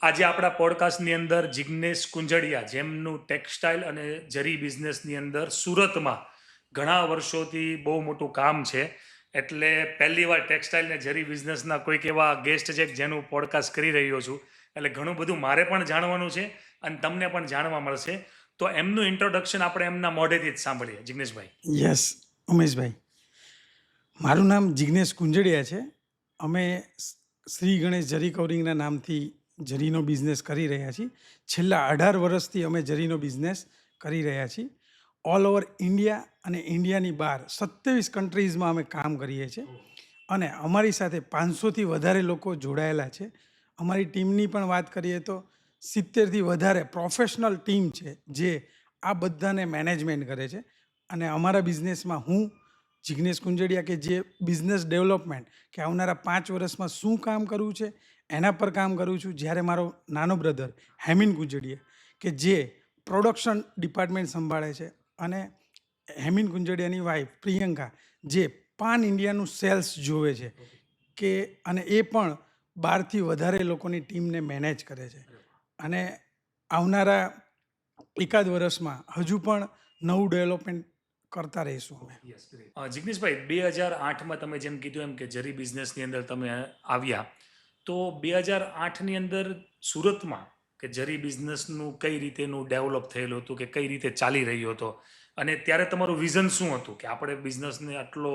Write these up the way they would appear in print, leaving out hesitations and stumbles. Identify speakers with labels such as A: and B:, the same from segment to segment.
A: આજે આપણા પોડકાસ્ટની અંદર જિગ્નેશ કુંજડિયા જેમનું ટેક્સટાઇલ અને જરી બિઝનેસની અંદર સુરતમાં ઘણા વર્ષોથી બહુ મોટું કામ છે. એટલે પહેલી વાર ટેક્સટાઇલ ને જરી બિઝનેસના કોઈક એવા ગેસ્ટ છે કે જેનું પોડકાસ્ટ કરી રહ્યો છું. એટલે ઘણું બધું મારે પણ જાણવાનું છે અને તમને પણ જાણવા મળશે. તો એમનું ઇન્ટ્રોડક્શન આપણે એમના મોઢેથી જ સાંભળીએ. જિગ્નેશભાઈ.
B: યસ, ઉમેશભાઈ. મારું નામ જિગ્નેશ કુંજડિયા છે. અમે શ્રી ગણેશ જરી કવરિંગના નામથી જરીનો બિઝનેસ કરી રહ્યા છીએ. છેલ્લા 18 વર્ષથી અમે જરીનો બિઝનેસ કરી રહ્યા છીએ. ઓલ ઓવર ઇન્ડિયા અને ઇન્ડિયાની બહાર 27 કન્ટ્રીઝમાં અમે કામ કરીએ છીએ અને અમારી સાથે 500થી વધારે લોકો જોડાયેલા છે. અમારી ટીમની પણ વાત કરીએ તો 70થી વધારે પ્રોફેશનલ ટીમ છે જે આ બધાને મેનેજમેન્ટ કરે છે. અને અમારા બિઝનેસમાં હું જિગ્નેશ કુંજડિયા કે જે બિઝનેસ ડેવલપમેન્ટ કે આવનારા 5 વર્ષમાં શું કામ કરવું છે એના પર કામ કરું છું. જ્યારે મારો નાનો બ્રધર હેમિન કુંજડિયા કે જે પ્રોડક્શન ડિપાર્ટમેન્ટ સંભાળે છે અને હેમિન કુંજડિયાની વાઈફ પ્રિયંકા જે પાન ઇન્ડિયાનું સેલ્સ જોવે છે કે અને એ પણ 12થી વધારે લોકોની ટીમને મેનેજ કરે છે. અને આવનારા એકાદ વર્ષમાં હજુ પણ નવું ડેવલપમેન્ટ કરતા રહીશું અમે.
A: જિગ્નેશભાઈ, 2008માં તમે જેમ કીધું એમ કે જરી બિઝનેસની અંદર તમે આવ્યા, તો 2008ની અંદર સુરતમાં કે જરી બિઝનેસનું કઈ રીતેનું ડેવલપ થયેલું હતું કે કઈ રીતે ચાલી રહ્યો હતો, અને ત્યારે તમારું વિઝન શું હતું કે આપણે બિઝનેસને આટલો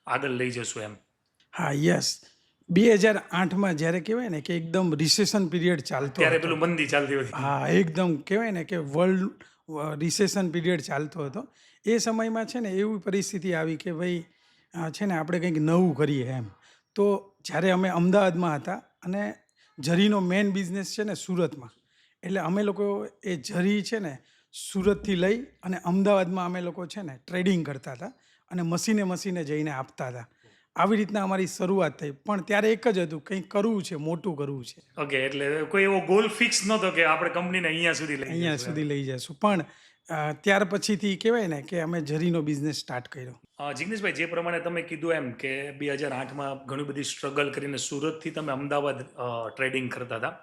A: આગળ લઈ જશું એમ?
B: હા, યસ. 2008માં જ્યારે કહેવાય ને કે એકદમ રિસેશન પીરિયડ ચાલતો
A: ત્યારે
B: હતો.
A: પેલું મંદી ચાલતી હતી.
B: હા, એકદમ કહેવાય ને કે વર્લ્ડ રિસેશન પીરિયડ ચાલતો હતો. એ સમયમાં છે ને એવી પરિસ્થિતિ આવી કે ભાઈ છે ને આપણે કંઈક નવું કરીએ એમ. તો જ્યારે અમે અમદાવાદમાં હતા અને જરીનો મેઇન બિઝનેસ છે ને સુરતમાં, એટલે અમે લોકો એ જરી છે ને સુરતથી લઈ અને અમદાવાદમાં અમે લોકો છે ને ટ્રેડિંગ કરતા હતા અને મશીને જઈને આપતા હતા. આવી રીતના અમારી શરૂઆત થઈ. પણ ત્યારે એક જ હતું, કંઈક કરવું છે, મોટું કરવું છે,
A: ઓકે, એટલે કોઈ એવો ગોલ ફિક્સ નહોતો કે આપણે કંપનીને અહીંયા સુધી લઈ
B: અહીંયા
A: જશું એમ.
B: સુધી લઈ જશું. પણ ત્યાર પછીથી કહેવાય ને કે અમે જરીનો બિઝનેસ સ્ટાર્ટ કર્યો.
A: જિગ્નેશભાઈ, જે પ્રમાણે તમે કીધું એમ કે 2008માં ઘણી બધી સ્ટ્રગલ કરીને સુરતથી તમે અમદાવાદ ટ્રેડિંગ કરતા હતા.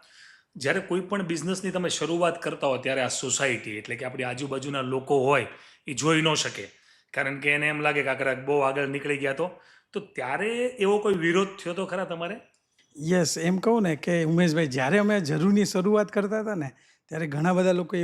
A: જ્યારે કોઈ પણ બિઝનેસની તમે શરૂઆત કરતા હો ત્યારે આ સોસાયટી એટલે કે આપણી આજુબાજુના લોકો હોય એ જોઈ ન શકે, કારણ કે એને એમ લાગે કે આ બહુ આગળ નીકળી ગયા. તો ત્યારે એવો કોઈ વિરોધ થયો તો ખરા તમારે?
B: યસ, એમ કહું ને કે ઉમેશભાઈ, જ્યારે અમે જરીની શરૂઆત કરતા હતા ને ત્યારે ઘણા બધા લોકો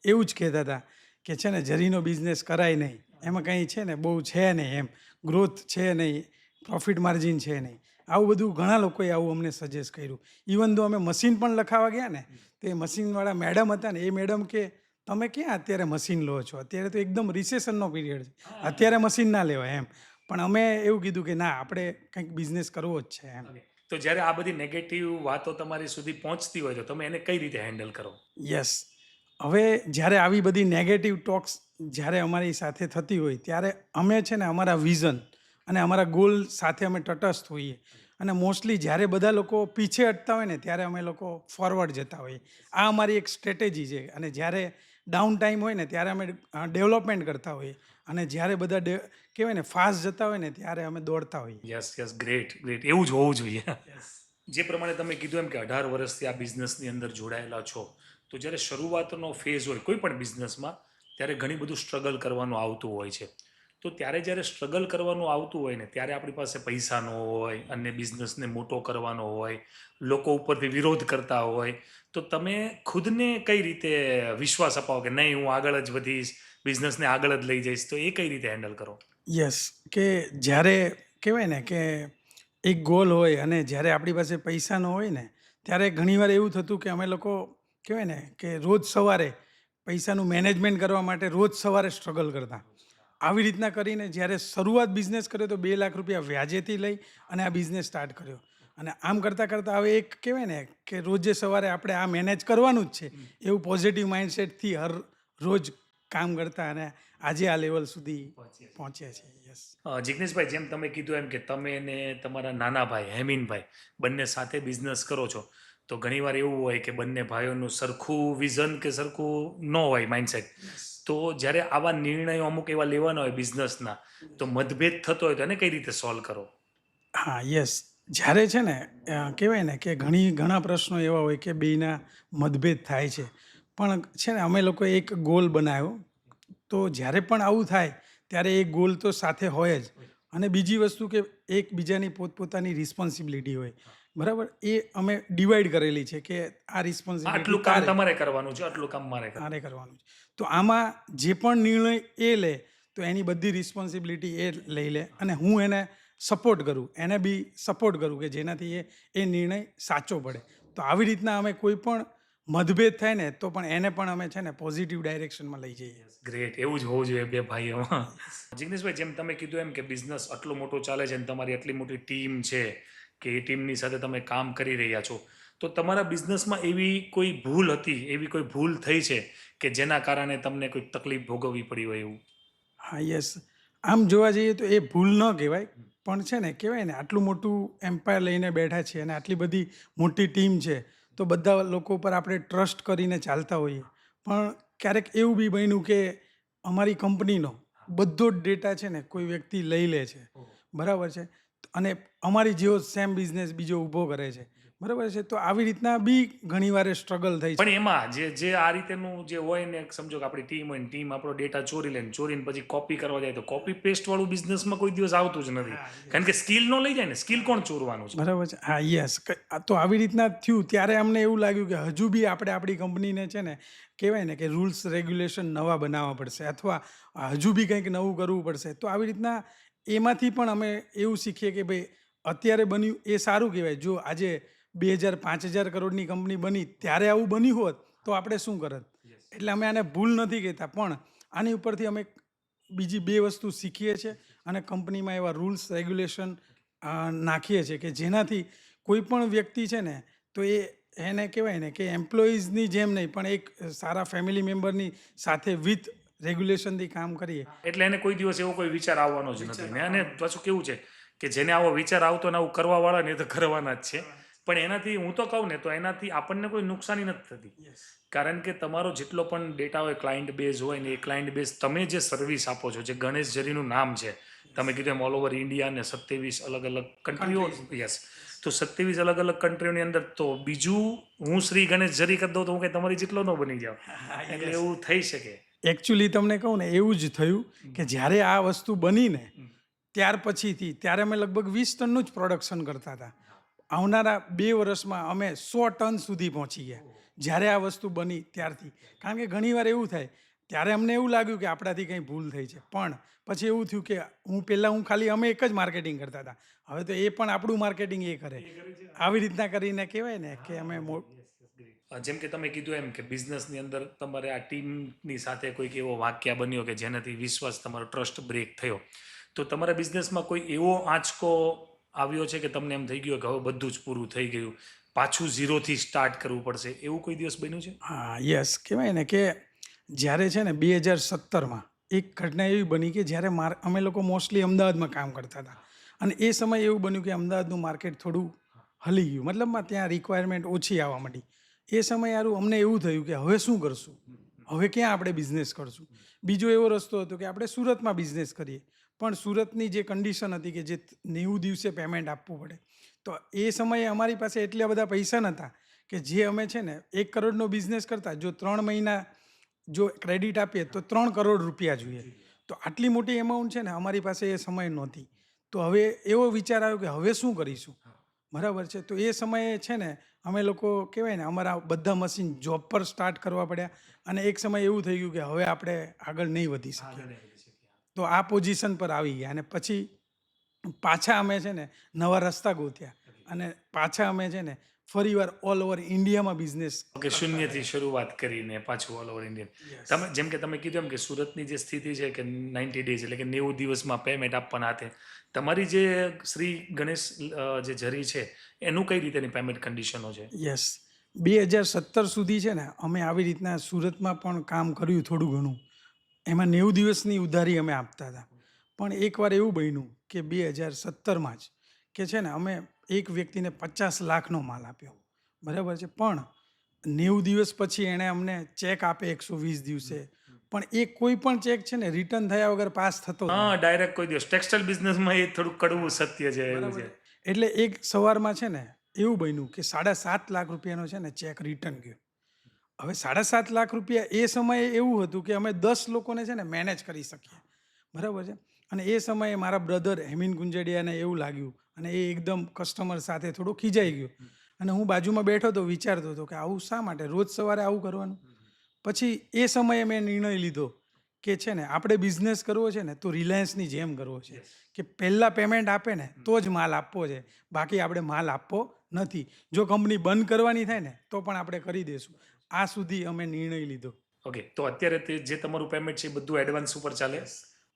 B: એવું જ કહેતા હતા કે છે ને જરીનો બિઝનેસ કરાય નહીં, એમાં કંઈ છે ને બહુ છે નહીં, એમ ગ્રોથ છે નહીં, પ્રોફિટ માર્જિન છે નહીં. આવું બધું ઘણા લોકોએ આવું અમને સજેસ્ટ કર્યું. ઇવન દો અમે મશીન પણ લખાવા ગયા ને તો એ મશીનવાળા મેડમ હતા ને, એ મેડમ કે તમે ક્યાં અત્યારે મશીન લો છો, અત્યારે તો એકદમ રિસેશનનો પીરિયડ છે, અત્યારે મશીન ના લેવાય એમ. પણ અમે એવું કીધું કે ના, આપણે કંઈક બિઝનેસ કરવો જ છે એમ.
A: તો જ્યારે આ બધી નેગેટિવ વાતો તમારી સુધી પહોંચતી હોય તો તમે એને કઈ રીતે હેન્ડલ કરો?
B: યસ. હવે જ્યારે આવી બધી નેગેટિવ ટોક્સ જ્યારે અમારી સાથે થતી હોય ત્યારે અમે છે ને અમારા વિઝન અને અમારા ગોલ સાથે અમે તટસ્થ હોઈએ. અને મોસ્ટલી જ્યારે બધા લોકો પીછે હટતા હોય ને ત્યારે અમે લોકો ફોરવર્ડ જતા હોઈએ. આ અમારી એક સ્ટ્રેટેજી છે. અને જ્યારે ડાઉન ટાઈમ હોય ને ત્યારે અમે ડેવલપમેન્ટ કરતા હોઈએ અને જ્યારે બધા કહેવાય ને ફાસ્ટ જતા હોય ને ત્યારે અમે દોડતા હોઈએ.
A: Yes, yes, great, great. એવું જ હોવું જોઈએ. જે પ્રમાણે તમે કીધું એમ કે 18 વર્ષથી આ બિઝનેસની અંદર જોડાયેલા છો, તો જ્યારે શરૂઆતનો ફેઝ હોય કોઈ પણ બિઝનેસમાં ત્યારે ઘણી બધું સ્ટ્રગલ કરવાનું આવતું હોય છે. તો ત્યારે જ્યારે સ્ટ્રગલ કરવાનું આવતું હોય ને ત્યારે આપણી પાસે પૈસા ન હોય અને બિઝનેસને મોટો કરવાનો હોય, લોકો ઉપરથી વિરોધ કરતા હોય, તો તમે ખુદને કઈ રીતે વિશ્વાસ અપાવો કે નહીં, હું આગળ જ વધીશ, બિઝનેસને આગળ જ લઈ જઈશ? તો એ કઈ રીતે હેન્ડલ કરો?
B: યસ, કે જ્યારે કહેવાય ને કે એક ગોલ હોય અને જ્યારે આપણી પાસે પૈસા ન હોય ને ત્યારે ઘણીવાર એવું થતું કે અમે લોકો કહેવાય ને કે રોજ સવારે પૈસાનું મેનેજમેન્ટ કરવા માટે રોજ સવારે સ્ટ્રગલ કરતા. આવી રીતના કરીને જ્યારે શરૂઆત બિઝનેસ કર્યો તો 2 લાખ રૂપિયા વ્યાજેથી લઈ અને આ બિઝનેસ સ્ટાર્ટ કર્યો. અને આમ કરતાં કરતાં હવે એક કહેવાય ને કે રોજે સવારે આપણે આ મેનેજ કરવાનું જ છે એવું પોઝિટિવ માઇન્ડસેટથી હર રોજ કામ કરતા અને આજે આ લેવલ સુધી પહોંચ્યા છે. યસ.
A: જિગ્નેશભાઈ, જેમ તમે કીધું એમ કે તમે ને તમારા નાના ભાઈ હેમિનભાઈ બંને સાથે બિઝનેસ કરો છો, તો ઘણીવાર એવું હોય કે બંને ભાઈઓનું સરખું વિઝન કે સરખું ન હોય માઇન્ડસેટ. તો જ્યારે આવા નિર્ણયો અમુક એવા લેવાના હોય બિઝનેસના, તો મતભેદ થતો હોય તો એને કઈ રીતે સોલ્વ કરો?
B: હા, યસ. જ્યારે છે ને કહેવાય ને કે ઘણા પ્રશ્નો એવા હોય કે બેયના મતભેદ થાય છે. પણ છે ને અમે લોકોએ એક ગોલ બનાવ્યો. તો જ્યારે પણ આવું થાય ત્યારે એ ગોલ તો સાથે હોય જ. અને બીજી વસ્તુ કે એકબીજાની પોતપોતાની રિસ્પોન્સિબિલિટી હોય. બરાબર? એ અમે ડિવાઈડ કરેલી છે કે આ રિસ્પોન્સિબિલિટી
A: આટલું કામ તમારે કરવાનું છે, આટલું કામ મારે કરવાનું.
B: તારે કરવાનું છે. તો આમાં જે પણ નિર્ણય એ લે તો એની બધી રિસ્પોન્સિબિલિટી એ લઈ લે અને હું એને સપોર્ટ કરું, એને બી સપોર્ટ કરું કે જેનાથી એ નિર્ણય સાચો પડે. તો આવી રીતના અમે કોઈ પણ મતભેદ થાય ને તો પણ એને પણ અમે છે ને પોઝિટિવ ડાયરેક્શનમાં લઈ જઈએ.
A: ગ્રેટ, એવું જ હોવું જોઈએ બે ભાઈઓમાં. જિગ્નેશભાઈ, જેમ તમે કીધું એમ કે બિઝનેસ આટલો મોટો ચાલે છે અને તમારી આટલી મોટી ટીમ છે કે એ ટીમની સાથે તમે કામ કરી રહ્યા છો, તો તમારા બિઝનેસમાં એવી કોઈ ભૂલ હતી, એવી કોઈ ભૂલ થઈ છે કે જેના કારણે તમને કોઈ તકલીફ ભોગવવી પડી હોય એવું?
B: હા, યસ. આમ જોવા જઈએ તો એ ભૂલ ન કહેવાય. પણ છે ને કહેવાય ને આટલું મોટું એમ્પાયર લઈને બેઠા છીએ અને આટલી બધી મોટી ટીમ છે તો બધા લોકો પર આપણે ટ્રસ્ટ કરીને ચાલતા હોઈએ. પણ ક્યારેક એવું બી બન્યું કે અમારી કંપનીનો બધો જ ડેટા છે ને કોઈ વ્યક્તિ લઈ લે છે. બરાબર છે? અને અમારી જેવો સેમ બિઝનેસ બીજો ઊભો કરે છે. બરાબર છે? તો આવી રીતના બી ઘણીવાર સ્ટ્રગલ થઈ છે.
A: પણ એમાં જે આ રીતેનું જે હોય ને, સમજો કે આપણી ટીમ હોય ને, ટીમ આપણો ડેટા ચોરી લે ને, ચોરીને પછી કોપી કરવા જાય, તો કોપી પેસ્ટ વાળું બિઝનેસમાં કોઈ દિવસ આવતું જ નથી. કારણ કે સ્કિલ નો લઈ જાય ને, સ્કિલ કોણ ચોરવાનું છે?
B: બરાબર છે. હા, યસ. તો આવી રીતના થયું ત્યારે અમને એવું લાગ્યું કે હજુ બી આપણે આપણી કંપનીને છે ને કહેવાય ને કે રૂલ્સ રેગ્યુલેશન નવા બનાવવા પડશે અથવા હજુ બી કંઈક નવું કરવું પડશે. તો આવી રીતના એમાંથી પણ અમે એવું શીખીએ કે ભાઈ અત્યારે બન્યું એ સારું કહેવાય. જો આજે 2,000-5,000 કરોડની કંપની બની ત્યારે આવું બન્યું હોત તો આપણે શું કરત? એટલે અમે આને ભૂલ નથી કહેતા, પણ આની ઉપરથી અમે બીજી બે વસ્તુ શીખીએ છીએ અને કંપનીમાં એવા રૂલ્સ રેગ્યુલેશન નાખીએ છીએ કે જેનાથી કોઈ પણ વ્યક્તિ છે ને તો એને કહેવાય ને કે એમ્પ્લોઈઝની જેમ નહીં પણ એક સારા ફેમિલી મેમ્બરની સાથે વિથ રેગ્યુલેશનથી કામ કરીએ.
A: એટલે એને કોઈ દિવસ એવો કોઈ વિચાર આવવાનો જ નથી ને. અને પાછું કેવું છે કે જેને આવો વિચાર આવતો ને આવું કરવા વાળા ને એ તો કરવાના જ છે. પણ એનાથી હું તો કહું ને તો એનાથી આપણને કોઈ નુકસાની નથી થતી. કારણ કે તમારો જેટલો પણ ડેટા હોય, ક્લાયન્ટ બેઝ હોય ને, એ ક્લાયન્ટ બેઝ તમે જે સર્વિસ આપો છો, જે ગણેશ ઝરીનું નામ છે, તમે કીધું એમ ઓલ ઓવર ઇન્ડિયા ને 27 અલગ અલગ કન્ટ્રીઓ. યસ. તો 27 અલગ અલગ કન્ટ્રીઓની અંદર તો બીજું હું શ્રી ગણેશ ઝરી કરી દઉં તો હું કંઈ તમારી જેટલો ન બની જાઉં. એટલે એવું થઈ શકે.
B: એકચ્યુઅલી તમને કહું ને એવું જ થયું કે જ્યારે આ વસ્તુ બની ને ત્યાર પછીથી ત્યારે અમે લગભગ 20 ટનનું જ પ્રોડક્શન કરતા હતા. આવનારા 2 વર્ષમાં અમે 100 ટન સુધી પહોંચી ગયા જ્યારે આ વસ્તુ બની ત્યારથી. કારણ કે ઘણીવાર એવું થાય ત્યારે અમને એવું લાગ્યું કે આપણાથી કંઈ ભૂલ થઈ છે, પણ પછી એવું થયું કે હું ખાલી અમે એક જ માર્કેટિંગ કરતા હતા, હવે તો એ પણ આપણું માર્કેટિંગ એ કરે. આવી રીતના કરીને કહેવાય ને કે અમે
A: જેમ કે તમે કીધું એમ કે બિઝનેસની અંદર તમારે આ ટીમની સાથે કોઈક એવો વાક્ય બન્યો કે જેનાથી વિશ્વાસ, તમારો ટ્રસ્ટ બ્રેક થયો, તો તમારા બિઝનેસમાં કોઈ એવો આંચકો આવ્યો છે કે તમને એમ થઈ ગયું કે હવે બધું જ પૂરું થઈ ગયું, પાછું ઝીરોથી સ્ટાર્ટ કરવું પડશે, એવું કોઈ દિવસ બન્યું છે?
B: હા, યસ. કહેવાય ને કે જ્યારે છે ને 2017માં એક ઘટના એવી બની કે જ્યારે અમે લોકો મોસ્ટલી અમદાવાદમાં કામ કરતા હતા અને એ સમયે એવું બન્યું કે અમદાવાદનું માર્કેટ થોડું હલી ગયું, મતલબમાં ત્યાં રિક્વાયરમેન્ટ ઓછી આવવા માંડી. એ સમયે યારું અમને એવું થયું કે હવે શું કરશું, હવે ક્યાં આપણે બિઝનેસ કરશું. બીજો એવો રસ્તો હતો કે આપણે સુરતમાં બિઝનેસ કરીએ, પણ સુરતની જે કન્ડિશન હતી કે જે 90 દિવસે પેમેન્ટ આપવું પડે, તો એ સમયે અમારી પાસે એટલા બધા પૈસા નહોતા કે જે અમે છે ને 1 કરોડનો બિઝનેસ કરતા, જો 3 મહિના જો ક્રેડિટ આપીએ તો 3 કરોડ રૂપિયા જોઈએ. તો આટલી મોટી એમાઉન્ટ છે ને અમારી પાસે એ સમય નહોતી. તો હવે એવો વિચાર આવ્યો કે હવે શું કરીશું. બરાબર છે? તો એ સમયે છે ને અમે લોકો કહેવાય ને અમારા બધા મશીન જોબ પર સ્ટાર્ટ કરવા પડ્યા અને એક સમય એવું થઈ ગયું કે હવે આપણે આગળ નહીં વધી શકીએ. તો આ પોઝિશન પર આવી ગયા અને પછી પાછા અમે છે ને નવા રસ્તા ગોત્યા અને પાછા અમે છે ને ફરીવાર ઓલ ઓવર ઇન્ડિયામાં બિઝનેસ.
A: કે શૂન્યથી શરૂઆત કરીને પાછું ઓલ ઓવર ઇન્ડિયન. તમે જેમ કે તમે કીધું એમ કે સુરતની જે સ્થિતિ છે કે 90 ડેઝ એટલે કે 90 દિવસમાં પેમેન્ટ આપવાના હાથે, તમારી જે શ્રી ગણેશ જે ઝરી છે એનું કઈ રીતેની પેમેન્ટ કન્ડિશનો છે?
B: યસ. 2017 સુધી છે ને અમે આવી રીતના સુરતમાં પણ કામ કર્યું થોડું ઘણું. એમાં 90 દિવસની ઉધારી અમે આપતા હતા. પણ એકવાર એવું બન્યું કે 2017માં જ કે છે ને અમે એક વ્યક્તિને 50 લાખનો માલ આપ્યો. બરાબર છે? પણ 90 દિવસ પછી એણે અમને ચેક આપે 120 દિવસે, પણ એ કોઈ પણ ચેક છે ને રિટર્ન થયા વગર પાસ થતો જ
A: હા,
B: નહીં.
A: ડાયરેક્ટ કોઈ દિવસ ટેક્સટાઇલ બિઝનેસમાં એ થોડું કડવું સત્ય છે, એવું
B: બરાબર
A: છે.
B: છે? એટલે એક સવારમાં છે ને એવું બન્યું કે 7.5 લાખ રૂપિયાનો છે ને ચેક રિટર્ન ગયો. હવે 7.5 લાખ રૂપિયા એ સમયે એવું હતું કે અમે 10 લોકોને છે ને મેનેજ કરી શકીએ, બરાબર છે. અને એ સમયે મારા બ્રધર હેમિન ગુંજડિયાને એવું લાગ્યું અને એ એકદમ કસ્ટમર સાથે થોડો ખીજાઈ ગયો. અને હું બાજુમાં બેઠો તો વિચારતો હતો કે આવું શા માટે રોજ સવારે આવું કરવાનું. પછી એ સમયે મેં નિર્ણય લીધો કે છે ને આપણે બિઝનેસ કરવો છે ને તો રિલાયન્સની જેમ કરવો છે કે પહેલાં પેમેન્ટ આપે ને તો જ માલ આપવો છે, બાકી આપણે માલ આપવો નથી. જો કંપની બંધ કરવાની થાય ને તો પણ આપણે કરી દઈશું. આ સુધી અમે નિર્ણય લીધો.
A: ઓકે, તો અત્યારે જે તમારું પેમેન્ટ છે એ બધું એડવાન્સ ઉપર ચાલે?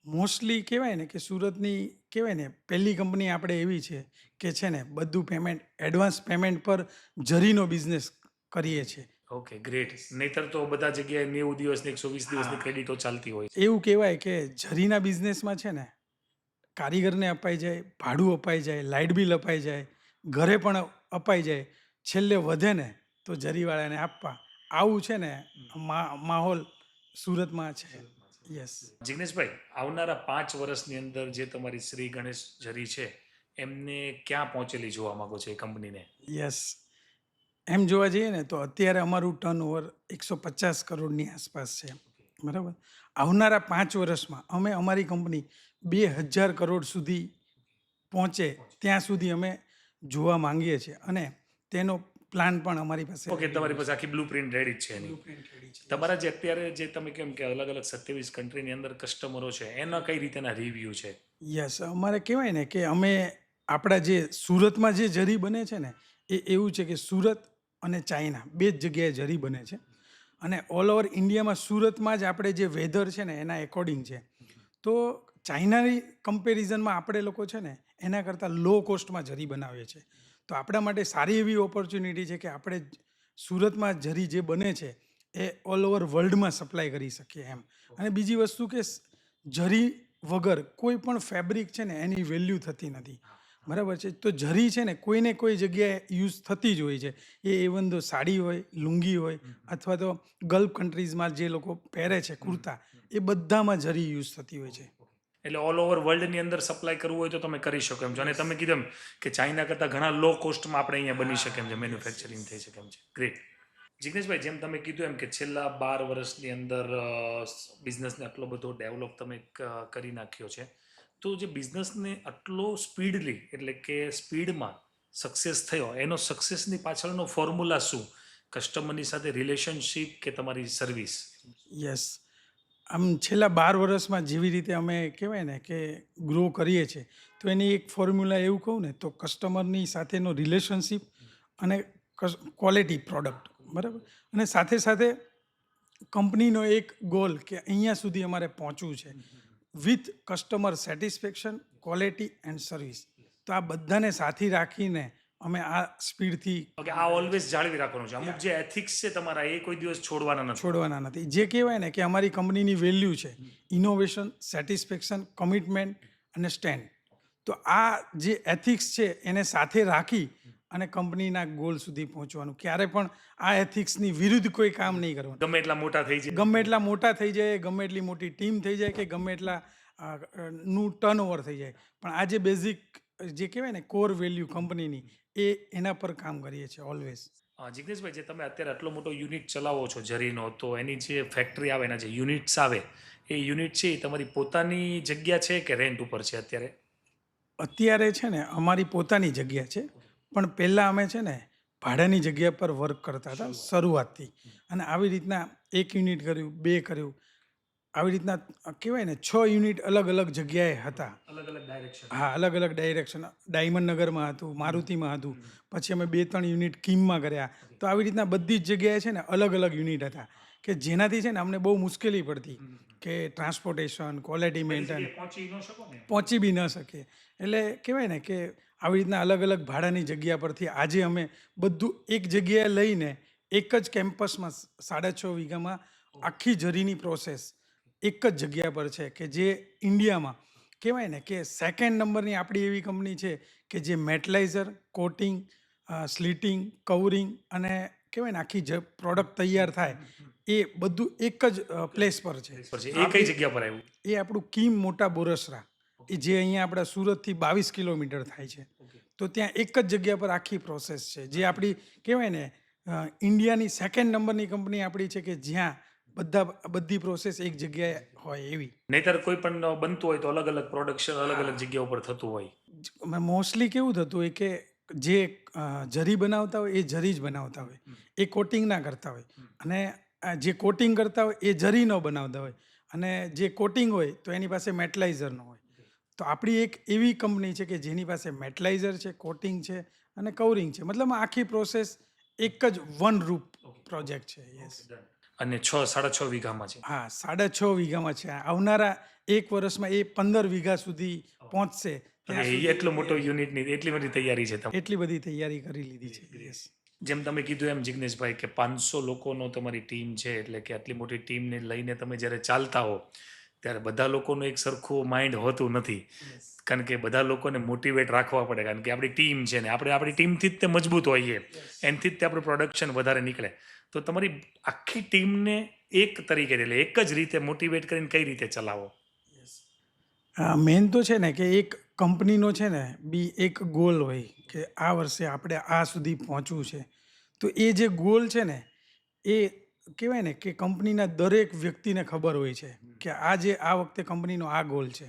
B: મોસ્ટલી કહેવાય ને કે સુરતની કહેવાય ને પહેલી કંપની આપણે એવી છે કે છે ને બધું પેમેન્ટ એડવાન્સ પેમેન્ટ પર જરીનો બિઝનેસ કરીએ છીએ.
A: Okay, great. નહીતર તો બધા જગ્યાએ 90 દિવસની 120 દિવસની ક્રેડિટો ચાલતી હોય છે.
B: એવું કહેવાય કે જરીના બિઝનેસમાં છે ને કારીગરને અપાઈ જાય, ભાડું અપાઈ જાય, લાઇટ બિલ અપાઈ જાય, ઘરે પણ અપાઈ જાય, છેલ્લે વધે ને તો જરીવાળાને આપવા. આવું છે ને માહોલ સુરતમાં છે. યસ.
A: જિગ્નેશભાઈ, આવનારા 5 વર્ષની અંદર જે તમારી શ્રી ગણેશ જરી છે એમને ક્યાં પહોંચેલી જોવા માંગો છો એ કંપનીને?
B: યસ. એમ જોવા જઈએ ને તો અત્યારે અમારું ટર્નઓવર 150 કરોડની આસપાસ છે, બરાબર. આવનારા 5 વર્ષમાં અમે અમારી કંપની 2000 કરોડ સુધી પહોંચે ત્યાં સુધી અમે જોવા માંગીએ છીએ અને તેનો પ્લાન પણ અમારી પાસે
A: ઓકે, તમારી પાસે આખી બ્લુ પ્રિન્ટ રેડી જ છે એની. તમારા જે અત્યારે જે તમે કેમ કે અલગ અલગ 27 કન્ટ્રીની અંદર કસ્ટમરો છે એના કઈ રીતેના રિવ્યૂ છે?
B: યસ. અમારે કહેવાય ને કે અમે આપણા જે સુરતમાં જે જરી બને છે ને એ એવું છે કે સુરત અને ચાઇના બે જ જગ્યાએ જરી બને છે અને ઓલ ઓવર ઇન્ડિયામાં સુરતમાં જ આપણે જે વેધર છે ને એના એકોર્ડિંગ છે. તો ચાઇનાની કમ્પેરિઝનમાં આપણે લોકો છે ને એના કરતાં લો કોસ્ટમાં જરી બનાવીએ છીએ. તો આપણા માટે સારી એવી ઓપોર્ચ્યુનિટી છે કે આપણે સુરતમાં જરી જે બને છે એ ઓલ ઓવર વર્લ્ડમાં સપ્લાય કરી શકીએ એમ. અને બીજી વસ્તુ કે જરી વગર કોઈ પણ ફેબ્રિક છે ને એની વેલ્યુ થતી નથી, બરાબર છે. તો જરી છે ને કોઈને કોઈ જગ્યાએ યુઝ થતી જ હોય છે. એ ઇવન તો સાડી હોય, લુંગી હોય અથવા તો ગલ્ફ કન્ટ્રીઝમાં જે લોકો પહેરે છે કુર્તા, એ બધામાં જરી યુઝ થતી હોય છે.
A: એટલે ઓલ ઓવર વર્લ્ડની અંદર સપ્લાય કરવું હોય તો તમે કરી શકો એમ છો. અને તમે કીધું એમ કે ચાઇના કરતાં ઘણા લો કોસ્ટમાં આપણે અહીંયા બની શકે એમ છે, મેન્યુફેક્ચરિંગ થઈ શકે એમ છે. ગ્રેટ. જિગ્નેશભાઈ, જેમ તમે કીધું એમ કે છેલ્લા 12 વર્ષની અંદર બિઝનેસને આટલો બધો ડેવલપ તમે કરી નાખ્યો છે, તો જે બિઝનેસને આટલો સ્પીડલી એટલે કે સ્પીડમાં સક્સેસ થયો એનો સક્સેસની પાછળનો ફોર્મ્યુલા શું? કસ્ટમરની સાથે રિલેશનશિપ કે તમારી સર્વિસ?
B: યસ. આમ છેલ્લા 12 વર્ષમાં જેવી રીતે અમે કહેવાય ને કે ગ્રો કરીએ છીએ તો એની એક ફોર્મ્યુલા એવું કહું ને તો કસ્ટમરની સાથેનો રિલેશનશિપ અને ક્વોલિટી પ્રોડક્ટ, બરાબર. અને સાથે સાથે કંપનીનો એક ગોલ કે અહીંયા સુધી અમારે પહોંચવું છે with customer satisfaction, quality and service. તો આ બધાને સાથી રાખીને અમે આ સ્પીડથી
A: ઓકે, આ ઓલવેઝ જાળવી રાખવાનું છે. અમુક જે એથિક્સ છે તમારા એ કોઈ દિવસ છોડવાના નથી.
B: છોડવાના નથી. જે કહેવાય ને કે અમારી કંપનીની વેલ્યુ છે ઇનોવેશન, સેટિસ્ફેક્શન, કમિટમેન્ટ અને સ્ટેન્ડ. તો આ જે એથિક્સ છે એને સાથે રાખી અને કંપનીના ગોલ સુધી પહોંચવાનું. ક્યારે પણ આ એથિક્સની વિરુદ્ધ કોઈ કામ નહીં કરવાનું.
A: ગમે એટલા મોટા થઈ જાય.
B: ગમે એટલા મોટા થઈ જાય, ગમે એટલી મોટી ટીમ થઈ જાય કે ગમે એટલા નું ટર્નઓવર થઈ જાય, પણ આ જે બેઝિક જે કહેવાય ને કોર વેલ્યુ કંપનીની એના પર કામ કરીએ છીએ ઓલવેઝ.
A: જિગ્નેશભાઈ, જે તમે અત્યારે આટલો મોટો યુનિટ ચલાવો છો જરીનો, તો એની જે ફેક્ટરી આવે, એના જે યુનિટ્સ આવે, એ યુનિટ છે એ તમારી પોતાની જગ્યા છે કે રેન્ટ ઉપર છે અત્યારે?
B: અત્યારે છે ને અમારી પોતાની જગ્યા છે, પણ પહેલાં અમે છે ને ભાડાની જગ્યા પર વર્ક કરતા હતા શરૂઆતથી. અને આવી રીતના 1 યુનિટ કર્યું, 2 કર્યું, આવી રીતના કહેવાય ને 6 યુનિટ અલગ અલગ જગ્યાએ હતા.
A: અલગ અલગ ડાયરેક્શન.
B: હા, અલગ અલગ ડાયરેક્શન. ડાયમંડ નગરમાં હતું, મારુતિમાં હતું, પછી અમે 2-3 યુનિટ કિમમાં કર્યા. તો આવી રીતના બધી જ જગ્યાએ છે ને અલગ અલગ યુનિટ હતા કે જેનાથી છે ને અમને બહુ મુશ્કેલી પડતી કે ટ્રાન્સપોર્ટેશન, ક્વોલિટી મેન્ટેન
A: પહોંચી ન શકો ને.
B: પહોંચી બી ન શકીએ. એટલે કહેવાય ને કે આવી રીતના અલગ અલગ ભાડાની જગ્યા પરથી આજે અમે બધું એક જગ્યાએ લઈને એક જ કેમ્પસમાં 6.5 વીઘામાં આખી જરીની પ્રોસેસ એક જ જગ્યા પર છે કે જે ઇન્ડિયામાં કહેવાય ને કે સેકન્ડ નંબરની આપણી એવી કંપની છે કે જે મેટલાઇઝર, કોટિંગ, સ્લીટિંગ, કવરિંગ અને કહેવાય ને આખી જે પ્રોડક્ટ તૈયાર થાય એ બધું એક જ પ્લેસ પર છે.
A: એ કઈ જગ્યા પર આવ્યું?
B: એ આપણું કીમ મોટા બોરસરા, એ જે અહીંયા આપણા સુરતથી 22 કિલોમીટર થાય છે. તો ત્યાં એક જ જગ્યા પર આખી પ્રોસેસ છે, જે આપણી કહેવાય ને ઇન્ડિયાની સેકન્ડ નંબરની કંપની આપણી છે, કે જ્યાં બધી પ્રોસેસ એક જગ્યાએ હોય એવી.
A: નહીતર કોઈ પણ બનતું હોય તો અલગ અલગ પ્રોડક્શન અલગ અલગ જગ્યા ઉપર થતું હોય.
B: મોસ્ટલી કેવું થતું હોય કે જે જરી બનાવતા હોય એ જરી જ બનાવતા હોય, એ કોટિંગ ના કરતા હોય. અને જે કોટિંગ કરતા હોય એ જરી ન બનાવતા હોય, અને જે કોટિંગ હોય તો એની પાસે મેટલાઇઝર ન હોય. તો આપણી એક એવી કંપની છે કે જેની પાસે મેટલાઇઝર છે, કોટિંગ છે અને કવરિંગ છે. મતલબ આખી પ્રોસેસ એક જ વન રૂપ પ્રોજેક્ટ છે. યસ.
A: અને 6.5 વીઘામાં છે.
B: હા, 6.5 વીઘામાં છે. આવનારા 1 વર્ષમાં એ 15 વીઘા સુધી પહોંચશે. ત્યાં
A: અને
B: સુધી
A: એટલો મોટો યુનિટની એટલી બધી તૈયારી છે તમારી.
B: એટલી બધી તૈયારી કરી લીધી છે. યસ.
A: જેમ તમે કીધું એમ જિગ્નેશભાઈ કે 500 લોકોનો તમારી ટીમ છે, એટલે કે આટલી મોટી ટીમને લઈને તમે જ્યારે ચાલતા હો ત્યારે બધા લોકોનું એક સરખું માઇન્ડ હોતું નથી. કારણ કે બધા લોકોને મોટિવેટ રાખવા પડે, કારણ કે આપણી ટીમ છે ને આપણે આપણી ટીમથી જ તે મજબૂત હોઈએ, એનાથી જ તે આપણું પ્રોડક્શન વધારે નીકળે. તો તમારી આખી ટીમને એક તરીકે એટલે એક જ રીતે મોટિવેટ કરીને કઈ રીતે ચલાવો?
B: મેન તો છે ને કે એક કંપનીનો છે ને બી એક ગોલ હોય કે આ વર્ષે આપણે આ સુધી પહોંચવું છે. તો એ જે ગોલ છે ને એ કહેવાય ને કે કંપનીના દરેક વ્યક્તિને ખબર હોય છે કે આ વખતે કંપનીનો આ ગોલ છે.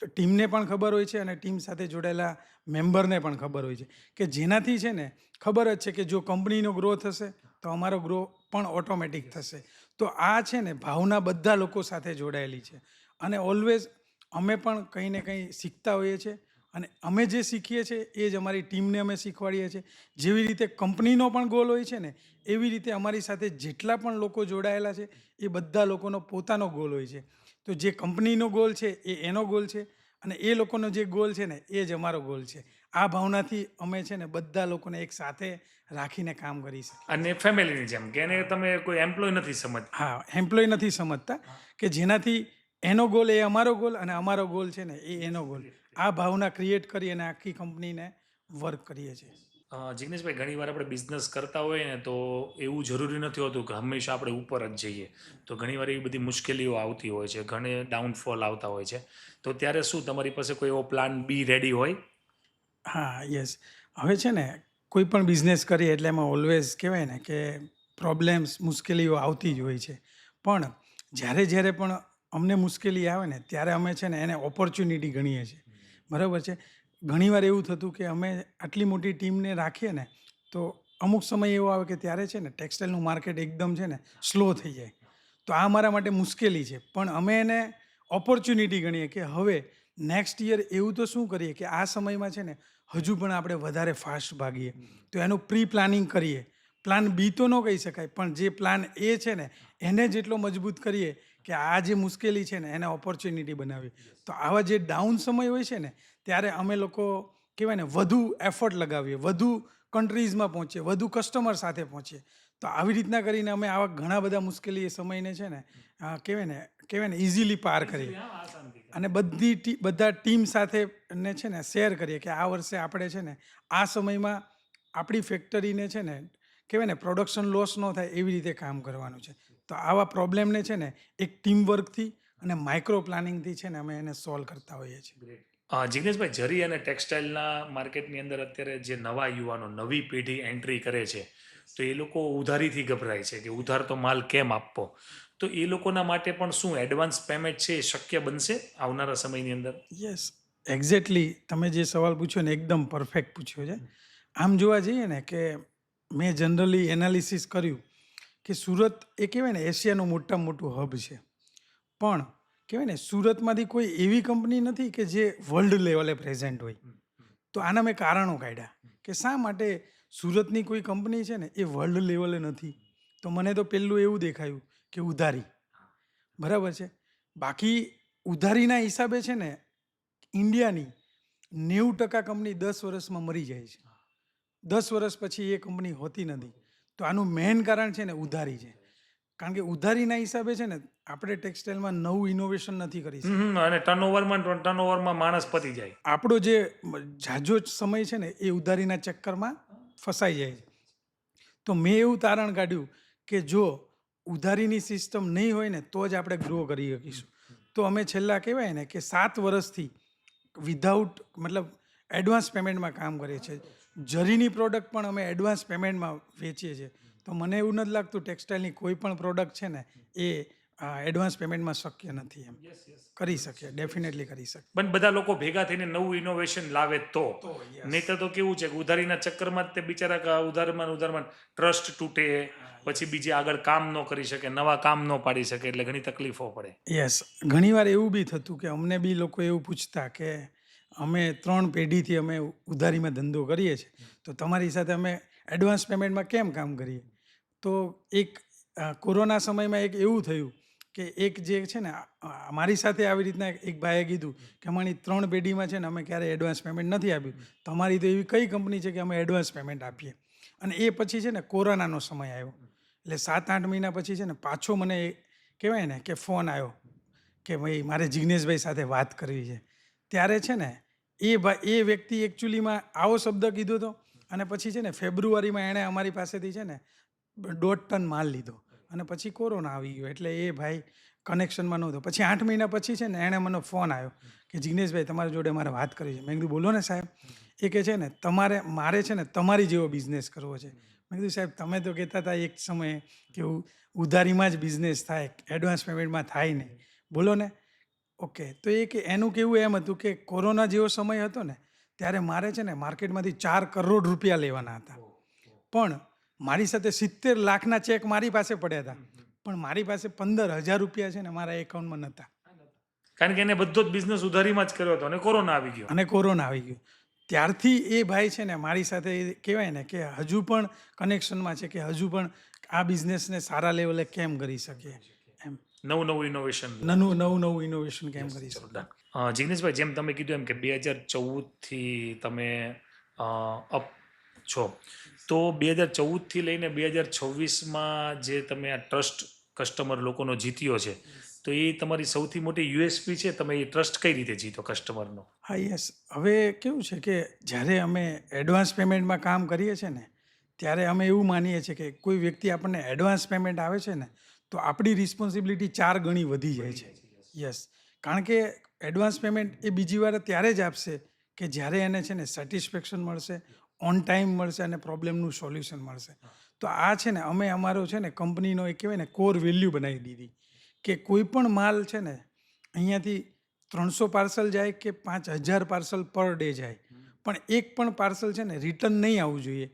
B: તો ટીમને પણ ખબર હોય છે અને ટીમ સાથે જોડાયેલા મેમ્બરને પણ ખબર હોય છે, કે જેનાથી છે ને ખબર જ છે કે જો કંપનીનો ગ્રો થશે તો અમારો ગ્રો પણ ઓટોમેટિક થશે. તો આ છે ને ભાવના બધા લોકો સાથે જોડાયેલી છે. અને ઓલવેઝ અમે પણ કંઈ ને કંઈ શીખતા હોઈએ છીએ, અને અમે જે શીખીએ છીએ એ જ અમારી ટીમને અમે શીખવાડીએ છીએ. જેવી રીતે કંપનીનો પણ ગોલ હોય છે ને, એવી રીતે અમારી સાથે જેટલા પણ લોકો જોડાયેલા છે એ બધા લોકોનો પોતાનો ગોલ હોય છે. તો જે કંપનીનો ગોલ છે એ એનો ગોલ છે, અને એ લોકોનો જે ગોલ છે ને એ જ અમારો ગોલ છે. આ ભાવનાથી અમે છે ને બધા લોકોને એક સાથે રાખીને કામ કરી શકીએ.
A: અને ફેમિલીની જેમ કે એને તમે કોઈ એમ્પ્લોય નથી સમજતા.
B: હા, એમ્પ્લોય નથી સમજતા, કે જેનાથી એનો ગોલ એ અમારો ગોલ અને અમારો ગોલ છે ને એ એનો ગોલ. આ ભાવના ક્રિએટ કરી અને આખી કંપનીને વર્ક કરીએ છીએ.
A: જિગ્નેશભાઈ, ઘણીવાર આપણે બિઝનેસ કરતા હોઈએ ને તો એવું જરૂરી નથી હોતું કે હંમેશા આપણે ઉપર જ જઈએ. તો ઘણીવાર એવી બધી મુશ્કેલીઓ આવતી હોય છે, ઘણી ડાઉનફોલ આવતા હોય છે. તો ત્યારે શું તમારી પાસે કોઈ એવો પ્લાન બી રેડી હોય?
B: હા, યસ. હવે છે ને કોઈ પણ બિઝનેસ કરીએ એટલે એમાં ઓલવેઝ કહેવાય ને કે પ્રોબ્લેમ્સ, મુશ્કેલીઓ આવતી જ હોય છે. પણ જ્યારે જ્યારે પણ અમને મુશ્કેલી આવે ને ત્યારે અમે છે ને એને ઓપોર્ચ્યુનિટી ગણીએ છીએ. બરાબર છે. ઘણીવાર એવું થતું કે અમે આટલી મોટી ટીમને રાખીએ ને તો અમુક સમય એવો આવે કે ત્યારે છે ને ટેક્સટાઇલનું માર્કેટ એકદમ છે ને સ્લો થઈ જાય. તો આ મારા માટે મુશ્કેલી છે, પણ અમે એને ઓપોર્ચ્યુનિટી ગણીએ કે હવે નેક્સ્ટ યર એવું તો શું કરીએ કે આ સમયમાં છે ને હજુ પણ આપણે વધારે ફાસ્ટ ભાગીએ. તો એનું પ્રી પ્લાનિંગ કરીએ. પ્લાન બી તો ન કહી શકાય, પણ જે પ્લાન એ છે ને એને જેટલો મજબૂત કરીએ કે આ જે મુશ્કેલી છે ને એને ઓપોર્ચ્યુનિટી બનાવીએ. તો આવા જે ડાઉન સમય હોય છે ને ત્યારે અમે લોકો કહેવાય ને વધુ એફર્ટ લગાવીએ, વધુ કન્ટ્રીઝમાં પહોંચીએ, વધુ કસ્ટમર સાથે પહોંચીએ. તો આવી રીતના કરીને અમે આવા ઘણા બધા મુશ્કેલી સમયને છે ને કહેવાય ને ઇઝીલી પાર કરીએ. અને બધા ટીમ સાથે ને છે ને શેર કરીએ કે આ વર્ષે આપણે છે ને આ સમયમાં આપણી ફેક્ટરીને છે ને કહેવાય ને પ્રોડક્શન લોસ ન થાય એવી રીતે કામ કરવાનું છે. તો આવા પ્રોબ્લેમને છે ને એક ટીમ વર્કથી અને માઇક્રો પ્લાનિંગથી છે ને અમે એને સોલ્વ કરતા હોઈએ છીએ.
A: જિગ્નેશભાઈ, જરી અને ટેક્સટાઇલના માર્કેટની અંદર અત્યારે જે નવા યુવાનો, નવી પેઢી એન્ટ્રી કરે છે, તો એ લોકો ઉધારીથી ગભરાય છે કે ઉધાર તો માલ કેમ આપવો. તો એ લોકોના માટે પણ શું એડવાન્સ પેમેન્ટ છે એ શક્ય બનશે આવનારા સમયની અંદર?
B: Yes, exactly. તમે જે સવાલ પૂછ્યો ને એકદમ પરફેક્ટ પૂછ્યો છે. આમ જોવા જઈએ ને કે મેં જનરલી એનાલિસિસ કર્યું કે સુરત એ કહેવાય ને એશિયાનું મોટામાં મોટું હબ છે. પણ કહેવાય ને સુરતમાંથી કોઈ એવી કંપની નથી કે જે વર્લ્ડ લેવલે પ્રેઝન્ટ હોય. તો આના મેં કારણો કાઢ્યા કે શા માટે સુરતની કોઈ કંપની છે ને એ વર્લ્ડ લેવલે નથી. તો મને તો પહેલું એવું દેખાયું કે ઉધારી. બરાબર છે. બાકી ઉધારીના હિસાબે છે ને ઇન્ડિયાની 90% કંપની 10 વર્ષમાં મરી જાય છે. 10 વર્ષ પછી એ કંપની હોતી નથી. તો આનું મેઇન કારણ છે ને ઉધારી છે. કારણ કે ઉધારીના હિસાબે છે ને આપણે ટેક્સટાઇલમાં નવું ઇનોવેશન નથી કરી શકતા.
A: અને ટર્નઓવરમાં માણસ પતી જાય.
B: આપણો જે ઝાઝો સમય છે ને એ ઉધારીના ચક્કરમાં ફસાઈ જાય છે. તો મેં એવું તારણ કાઢ્યું કે જો ઉધારીની સિસ્ટમ નહીં હોય ને તો જ આપણે ગ્રો કરી શકીશું. તો અમે છેલ્લા કહેવાય ને કે 7 વર્ષથી વિધાઉટ મતલબ એડવાન્સ પેમેન્ટમાં કામ કરીએ છીએ. જરીની પ્રોડક્ટ પણ અમે એડવાન્સ પેમેન્ટમાં વેચીએ છીએ. તો મને એવું નથી લાગતું ટેક્સટાઇલની કોઈ પણ પ્રોડક્ટ છે ને એ એડવાન્સ પેમેન્ટમાં શક્ય નથી એમ. કરી શકીએ, ડેફિનેટલી કરી શકીએ.
A: પણ બધા લોકો ભેગા થઈને નવું ઇનોવેશન લાવે તો
B: yes.
A: નહીતર તો કેવું છે કે ઉધારીના ચક્કરમાં જ તે બિચારા ઉધારમાં ટ્રસ્ટ તૂટે, પછી બીજે આગળ કામ ન કરી શકે, નવા કામ ન પાડી શકે, એટલે ઘણી તકલીફો પડે.
B: યસ, ઘણીવાર એવું બી થતું કે અમને બી લોકો એવું પૂછતા કે અમે 3 પેઢીથી અમે ઉધારીમાં ધંધો કરીએ છીએ, તો તમારી સાથે અમે એડવાન્સ પેમેન્ટમાં કેમ કામ કરીએ? તો એક કોરોના સમયમાં એક એવું થયું કે એક જે છે ને મારી સાથે આવી રીતના એક ભાઈએ કીધું કે અમારી 3 પેઢીમાં છે ને અમે ક્યારેય એડવાન્સ પેમેન્ટ નથી આપ્યું, તમારી તો એવી કઈ કંપની છે કે અમે એડવાન્સ પેમેન્ટ આપીએ? અને એ પછી છે ને કોરોનાનો સમય આવ્યો, એટલે 7-8 મહિના પછી છે ને પાછો મને કહેવાય ને કે ફોન આવ્યો કે ભાઈ મારે જિગ્નેશભાઈ સાથે વાત કરવી છે. ત્યારે છે ને એ વ્યક્તિ એકચ્યુઅલીમાં આવો શબ્દ કીધો હતો, અને પછી છે ને ફેબ્રુઆરીમાં એણે અમારી પાસેથી છે ને 1.5 ટન માલ લીધો, અને પછી કોરોના આવી ગયો એટલે એ ભાઈ કનેક્શનમાં નહોતો. પછી 8 મહિના પછી છે ને એણે મને ફોન આવ્યો કે જિગ્નેશભાઈ તમારી જોડે મારે વાત કરવી છે. મેં કીધું બોલો ને સાહેબ. એ કહે છે ને મારે છે ને તમારી જેવો બિઝનેસ કરવો છે. મેં કીધું સાહેબ તમે તો કહેતા હતા એક સમયે કે ઉધારીમાં જ બિઝનેસ થાય, એડવાન્સ પેમેન્ટમાં થાય નહીં, બોલો ને. ઓકે, તો કે એનું કેવું એમ હતું કે કોરોના જેવો સમય હતો ને ત્યારે મારે છે ને માર્કેટમાંથી 4 કરોડ રૂપિયા લેવાના હતા, પણ મારી સાથે 70 લાખના ચેક મારી પાસે પડ્યા હતા, પણ મારી પાસે 15,000 રૂપિયા છે ને મારા એકાઉન્ટમાં નહોતા.
A: કારણ કે એને બધો જ બિઝનેસ ઉધારીમાં જ કર્યો હતો અને કોરોના આવી ગયો.
B: ત્યારથી એ ભાઈ છે ને મારી સાથે કહેવાય ને કે હજુ પણ કનેક્શનમાં છે કે હજુ પણ આ બિઝનેસને સારા લેવલે કેમ કરી શકીએ એમ.
A: નવું ઇનોવેશન.
B: નવું ઇનોવેશન કેમ કરી શકીએ.
A: જિગ્નેશભાઈ, જેમ તમે કીધું એમ કે 2014થી તમે અપ છો, તો 2014થી લઈને 2026માં જે તમે આ ટ્રસ્ટ કસ્ટમર લોકોનો જીત્યો છે, તો એ તમારી સૌથી મોટી યુએસપી છે. તમે એ ટ્રસ્ટ કઈ રીતે જીતો કસ્ટમરનો?
B: હા, યસ. હવે કેવું છે કે જ્યારે અમે એડવાન્સ પેમેન્ટમાં કામ કરીએ છીએ ને ત્યારે અમે એવું માનીએ છીએ કે કોઈ વ્યક્તિ આપણને એડવાન્સ પેમેન્ટ આવે છે ને તો આપણી રિસ્પોન્સિબિલિટી 4 ગણી વધી જાય છે. યસ, કારણ કે એડવાન્સ પેમેન્ટ એ બીજી વાર ત્યારે જ આપશે કે જ્યારે એને છે ને સેટિસ્ફેક્શન મળશે, ઓન ટાઈમ મળશે અને પ્રોબ્લેમનું સોલ્યુશન મળશે. તો આ છે ને અમે અમારો છે ને કંપનીનો એક કહેવાય ને કોર વેલ્યુ બનાવી દીધી કે કોઈ પણ માલ છે ને અહીંયાથી 300 પાર્સલ જાય કે 5,000 પાર્સલ પર ડે જાય, પણ એક પણ પાર્સલ છે ને રિટર્ન નહીં આવવું જોઈએ.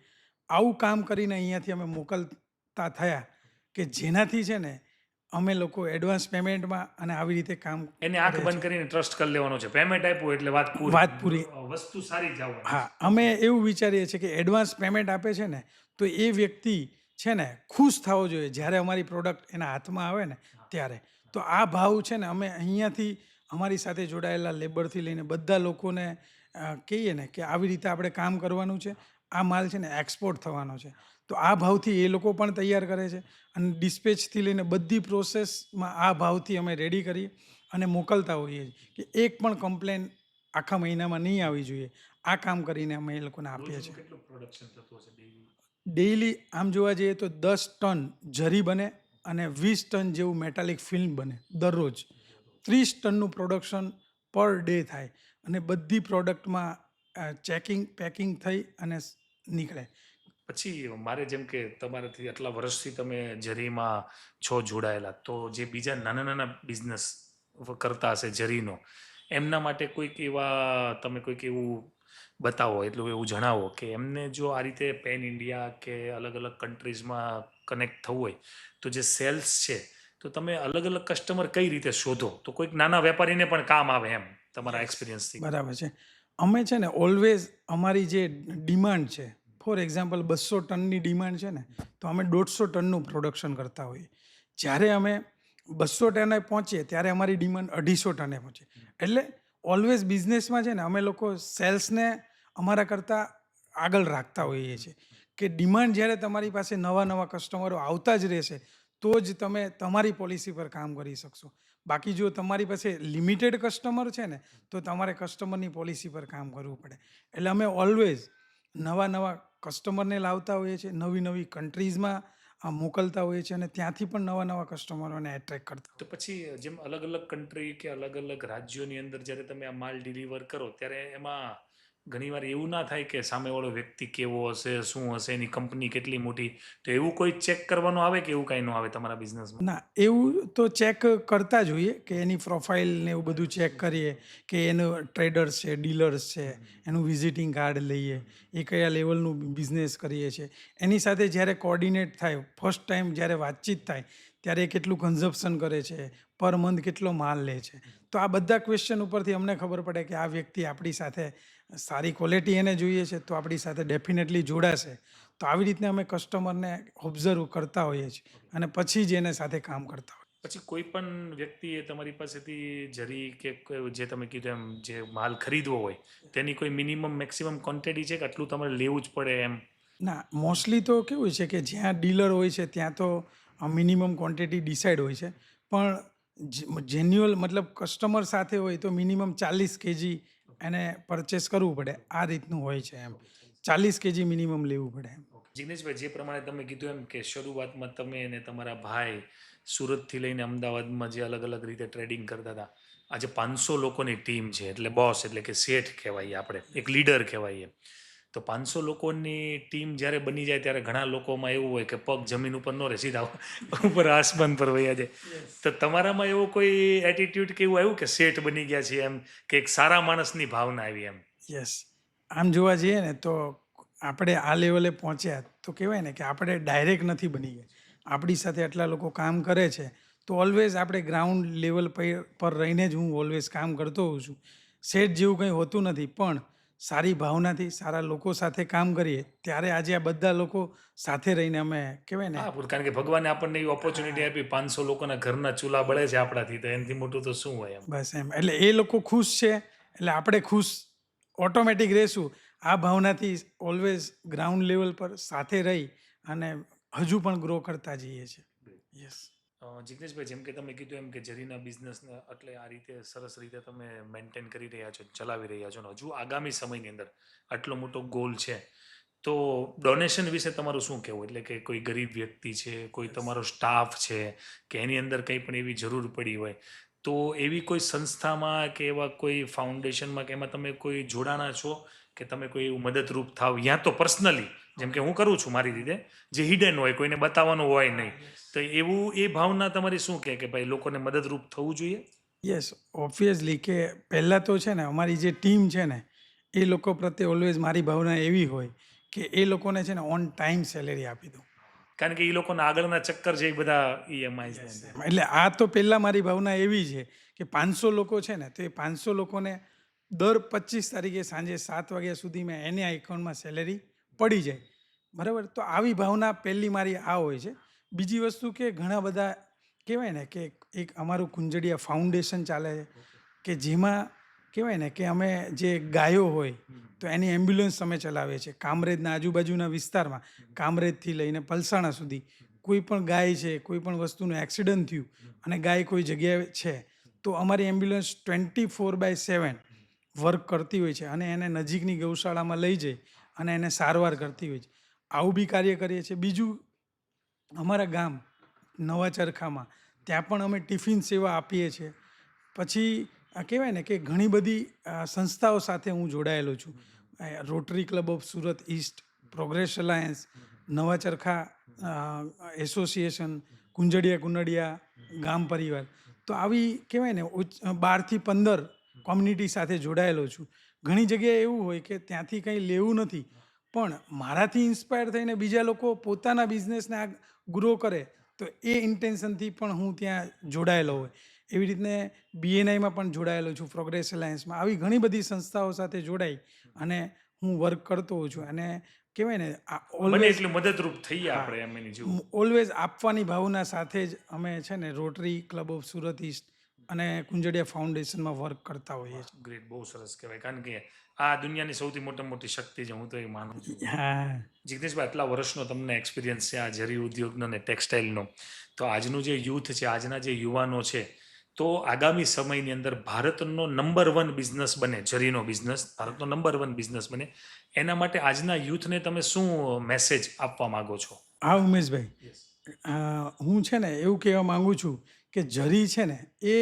B: આવું કામ કરીને અહીંયાથી અમે મોકલતા થયા કે જેનાથી છે ને અમે લોકો એડવાન્સ પેમેન્ટમાં અને આવી રીતે કામ
A: એને આંખ બંધ કરીને ટ્રસ્ટ કરી લેવાનો છે. પેમેન્ટ આપ્યું એટલે વાત પૂરી. વસ્તુ સારી જ આવવાની.
B: હા, અમે એવું વિચારીએ છીએ કે એડવાન્સ પેમેન્ટ આપે છે ને તો એ વ્યક્તિ છે ને ખુશ થવો જોઈએ જ્યારે અમારી પ્રોડક્ટ એના હાથમાં આવે ને ત્યારે. તો આ ભાવ છે ને અમે અહીંયાથી અમારી સાથે જોડાયેલા લેબરથી લઈને બધા લોકોને કહીએ ને કે આવી રીતે આપણે કામ કરવાનું છે, આ માલ છે ને એક્સપોર્ટ થવાનો છે. તો આ ભાવથી એ લોકો પણ તૈયાર કરે છે, અને ડિસ્પેચથી લઈને બધી પ્રોસેસમાં આ ભાવથી અમે રેડી કરી અને મોકલતા હોઈએ છીએ કે એક પણ કમ્પ્લેન આખા મહિનામાં નહીં આવી જોઈએ. આ કામ કરીને અમે એ લોકોને આપીએ છીએ.
A: કેટલું પ્રોડક્શન થતું હશે ડેઈલી?
B: ડેઈલી આમ જોવા જઈએ તો 10 ટન જરી બને અને 20 ટન જેવું મેટાલિક ફિલ્મ બને દરરોજ. 30 ટનનું પ્રોડક્શન પર ડે થાય, અને બધી પ્રોડક્ટમાં ચેકિંગ પેકિંગ થઈ અને નીકળે.
A: પછી મારે જેમ કે તમારાથી આટલા વર્ષથી તમે જરીમાં છો જોડાયેલા, તો જે બીજા નાના બિઝનેસ કરતા હશે જરીનો, એમના માટે કોઈક એવું બતાવો, એટલું એવું જણાવો કે એમને જો આ રીતે પેન ઇન્ડિયા કે અલગ કન્ટ્રીઝમાં કનેક્ટ થવું હોય તો જે સેલ્સ છે, તો તમે અલગ કસ્ટમર કઈ રીતે શોધો તો કોઈક નાના વેપારીને પણ કામ આવે એમ, તમારા એક્સપિરિયન્સથી?
B: બરાબર છે. અમે છે ને ઓલવેઝ અમારી જે ડિમાન્ડ છે, ફોર એક્ઝામ્પલ 200 ટનની ડિમાન્ડ છે ને તો અમે 150 ટનનું પ્રોડક્શન કરતા હોઈએ. જ્યારે અમે 200 ટને પહોંચીએ ત્યારે અમારી ડિમાન્ડ 250 ટને પહોંચે. એટલે ઓલવેઝ બિઝનેસમાં છે ને અમે લોકો સેલ્સને અમારા કરતાં આગળ રાખતા હોઈએ છીએ કે ડિમાન્ડ જ્યારે તમારી પાસે નવા કસ્ટમરો આવતા જ રહેશે તો જ તમે તમારી પોલિસી પર કામ કરી શકશો. બાકી જો તમારી પાસે લિમિટેડ કસ્ટમર છે ને તો તમારે કસ્ટમરની પોલિસી પર કામ કરવું પડે. એટલે અમે ઓલવેઝ નવા કસ્ટમરને લાવતા હોઈએ છીએ, નવી કન્ટ્રીઝમાં મોકલતા હોઈએ છીએ, અને ત્યાંથી પણ નવા કસ્ટમરોને એટ્રેક્ટ કરતા.
A: તો પછી જેમ અલગ કન્ટ્રી કે અલગ રાજ્યોની અંદર જ્યારે તમે આ માલ ડિલિવર કરો ત્યારે એમાં ઘણીવાર એવું ના થાય કે સામેવાળો વ્યક્તિ કેવો હશે, શું હશે, એની કંપની કેટલી મોટી, તો એવું કોઈ ચેક કરવાનું આવે કે એવું કાંઈ ન આવે તમારા બિઝનેસમાં?
B: ના, એવું તો ચેક કરતા જ હોઈએ કે એની પ્રોફાઇલ ને એવું બધું ચેક કરીએ કે એનું ટ્રેડર્સ છે, ડીલર્સ છે, એનું વિઝિટિંગ કાર્ડ લઈએ, એ કયા લેવલનું બિઝનેસ કરીએ છીએ. એની સાથે જ્યારે કોર્ડિનેટ થાય, ફર્સ્ટ ટાઈમ જ્યારે વાતચીત થાય ત્યારે એ કેટલું કન્ઝપ્શન કરે છે, પર મંથ કેટલો માલ લે છે. તો આ બધા ક્વેશ્ચન ઉપરથી અમને ખબર પડે કે આ વ્યક્તિ આપણી સાથે સારી ક્વોલિટી એને જોઈએ છે તો આપણી સાથે ડેફિનેટલી જોડાશે. તો આવી રીતના અમે કસ્ટમરને ઓબ્ઝર્વ કરતા હોઈએ છીએ અને પછી જ એને સાથે કામ કરતા હોઈએ.
A: પછી કોઈ પણ વ્યક્તિએ તમારી પાસેથી જરી કે જે તમે કીધું એમ જે માલ ખરીદવો હોય, તેની કોઈ મિનિમમ મેક્સિમમ ક્વોન્ટિટી છે કે આટલું તમારે લેવું જ પડે એમ?
B: ના, મોસ્ટલી તો કેવું છે કે જ્યાં ડીલર હોય છે ત્યાં તો મિનિમમ ક્વોન્ટિટી ડિસાઇડ હોય છે, પણ જેન્યુઅલ મતલબ કસ્ટમર સાથે હોય તો મિનિમમ 40 કેજી એને પરચેસ કરવું પડે, આ રીતનું હોય છે એમ. 40 કેજી મિનિમમ લેવું પડે એમ.
A: જિગ્નેશભાઈ, જે પ્રમાણે તમે કીધું એમ કે શરૂઆતમાં તમે અને તમારા ભાઈ સુરતથી લઈને અમદાવાદમાં જે અલગ અલગ રીતે ટ્રેડિંગ કરતા હતા, આજે 500 લોકોની ટીમ છે, એટલે બોસ એટલે કે શેઠ કહેવાય, આપણે એક લીડર કહેવાય. તો 500 લોકોની ટીમ જ્યારે બની જાય ત્યારે ઘણા લોકોમાં એવું હોય કે પગ જમીન ઉપર ન રહે, સીધા ઉપર આસમાન પર વયા જાય. તો તમારામાં એવો કોઈ એટીટ્યુડ કે એવું આવ્યું કે શેઠ બની ગયા છે એમ, કે એક સારા માણસની ભાવના આવી એમ?
B: યસ, આમ જોવા જઈએ ને તો આપણે આ લેવલે પહોંચ્યા તો કહેવાય ને કે આપણે ડાયરેક્ટ નથી બની ગયા. આપણી સાથે આટલા લોકો કામ કરે છે તો ઓલવેઝ આપણે ગ્રાઉન્ડ લેવલ પર રહીને જ હું ઓલવેઝ કામ કરતો હોઉં છું. સેટ જેવું કંઈ હોતું નથી, પણ સારી ભાવનાથી સારા લોકો સાથે કામ કરીએ ત્યારે આજે આ બધા લોકો સાથે રહીને અમે કહેવાય ને.
A: હા, કારણ કે ભગવાને આપણને એવી ઓપોર્ચ્યુનિટી આપી, 500 લોકોના ઘરના ચૂલા બળે છે આપણાથી, તો એનાથી મોટું તો શું હોય એમ?
B: બસ એમ, એટલે એ લોકો ખુશ છે એટલે આપણે ખુશ ઓટોમેટિક રહેશું. આ ભાવનાથી ઓલવેઝ ગ્રાઉન્ડ લેવલ પર સાથે રહી અને હજુ પણ ગ્રો કરતા જઈએ છીએ. યસ.
A: જિગ્નેશભાઈ, જેમ કે તમે કીધું એમ કે જરીના બિઝનેસને એટલે આ રીતે સરસ રીતે તમે મેન્ટેન કરી રહ્યા છો, ચલાવી રહ્યા છો, ને હજુ આગામી સમયની અંદર આટલો મોટો ગોલ છે, તો ડોનેશન વિશે તમારું શું કહેવું? એટલે કે કોઈ ગરીબ વ્યક્તિ છે, કોઈ તમારો સ્ટાફ છે, કે એની અંદર કંઈ પણ એવી જરૂર પડી હોય, તો એવી કોઈ સંસ્થામાં કે એવા કોઈ ફાઉન્ડેશનમાં કે એમાં તમે કોઈ જોડાણા છો કે તમે કોઈ એવું મદદરૂપ થાવ, યા તો પર્સનલી જેમ કે હું કરું છું મારી રીતે, જે હિડન હોય, કોઈને બતાવવાનું હોય નહીં, તો એવું એ ભાવના તમારી શું કે ભાઈ લોકોને મદદરૂપ થવું જોઈએ?
B: યસ, ઓબ્વિયસલી કે પહેલાં તો છે ને અમારી જે ટીમ છે ને એ લોકો પ્રત્યે ઓલવેઝ મારી ભાવના એવી હોય કે એ લોકોને છે ને ઓન ટાઈમ સેલેરી આપી દઉં.
A: કારણ કે એ લોકોના આગળના ચક્કર છે એ બધા ઈએમઆઈ ને તે.
B: એટલે આ તો પહેલાં મારી ભાવના એવી છે કે 500 લોકો છે ને તો એ 500 લોકોને દર 25 તારીખે સાંજે 7 વાગ્યા સુધીમાં એની એકાઉન્ટમાં સેલેરી પડી જાય. બરાબર, તો આવી ભાવના પહેલી મારી આ હોય છે. બીજી વસ્તુ કે ઘણા બધા કહેવાય ને કે એક અમારું કુંજડિયા ફાઉન્ડેશન ચાલે છે કે જેમાં કહેવાય ને કે અમે જે ગાયો હોય તો એની એમ્બ્યુલન્સ અમે ચલાવીએ છીએ કામરેજના આજુબાજુના વિસ્તારમાં. કામરેજથી લઈને પલસાણા સુધી કોઈ પણ ગાય છે, કોઈ પણ વસ્તુનું એક્સિડન્ટ થયું અને ગાય કોઈ જગ્યાએ છે તો અમારી એમ્બ્યુલન્સ 24/7 વર્ક કરતી હોય છે અને એને નજીકની ગૌશાળામાં લઈ જઈ અને એને સારવાર કરતી હોય છે. આવું બી કાર્ય કરીએ છીએ. બીજું, અમારા ગામ નવા ચરખામાં ત્યાં પણ અમે ટિફિન સેવા આપીએ છીએ. પછી કહેવાય ને કે ઘણી બધી સંસ્થાઓ સાથે હું જોડાયેલો છું. Rotary club of Surat East, progress alliance, નવા ચરખા એસોસિએશન, કુંજડિયા કુંડડિયા ગામ પરિવાર. તો આવી કહેવાય ને 12 થી 15 કોમ્યુનિટી સાથે જોડાયેલો છું. ઘણી જગ્યાએ એવું હોય કે ત્યાંથી કંઈ લેવું નથી, પણ મારાથી ઇન્સ્પાયર થઈને બીજા લોકો પોતાના બિઝનેસને આ ગ્રો કરે તો એ ઇન્ટેન્શનથી પણ હું ત્યાં જોડાયેલો હોય. એવી રીતને બીએનઆઈમાં પણ જોડાયેલો છું, પ્રોગ્રેસ અલાયન્સમાં. આવી ઘણી બધી સંસ્થાઓ સાથે જોડાઈ અને હું વર્ક કરતો હોઉં છું. અને કહેવાય ને
A: બને
B: ઓલવેઝ
A: એટલું મદદરૂપ થઈએ આપણે એમ એની જેવું.
B: ઓલવેઝ આપવાની ભાવના સાથે જ અમે છે ને rotary club of Surat East અને કુંજડિયા ફાઉન્ડેશનમાં વર્ક કરતા હોઈએ છીએ.
A: ગ્રેટ, બહુ સરસ કહેવાય. કારણ કે આ દુનિયાની સૌથી મોટામાં મોટી શક્તિ છે, હું તો એ માનું છું.
B: હા.
A: જિગ્નેશભાઈ, આટલા વર્ષનો તમને એક્સપિરિયન્સ છે આ જરી ઉદ્યોગનો ને ટેક્સટાઇલનો, તો આજનું જે યુથ છે, આજના જે યુવાનો છે, તો આગામી સમયની અંદર ભારતનો નંબર 1 બિઝનેસ બને, જરીનો બિઝનેસ ભારતનો નંબર 1 બિઝનેસ બને, એના માટે આજના યુથને તમે શું મેસેજ આપવા માંગો છો?
B: હા ઉમેશભાઈ, હું છે ને એવું કહેવા માંગુ છું કે જરી છે ને એ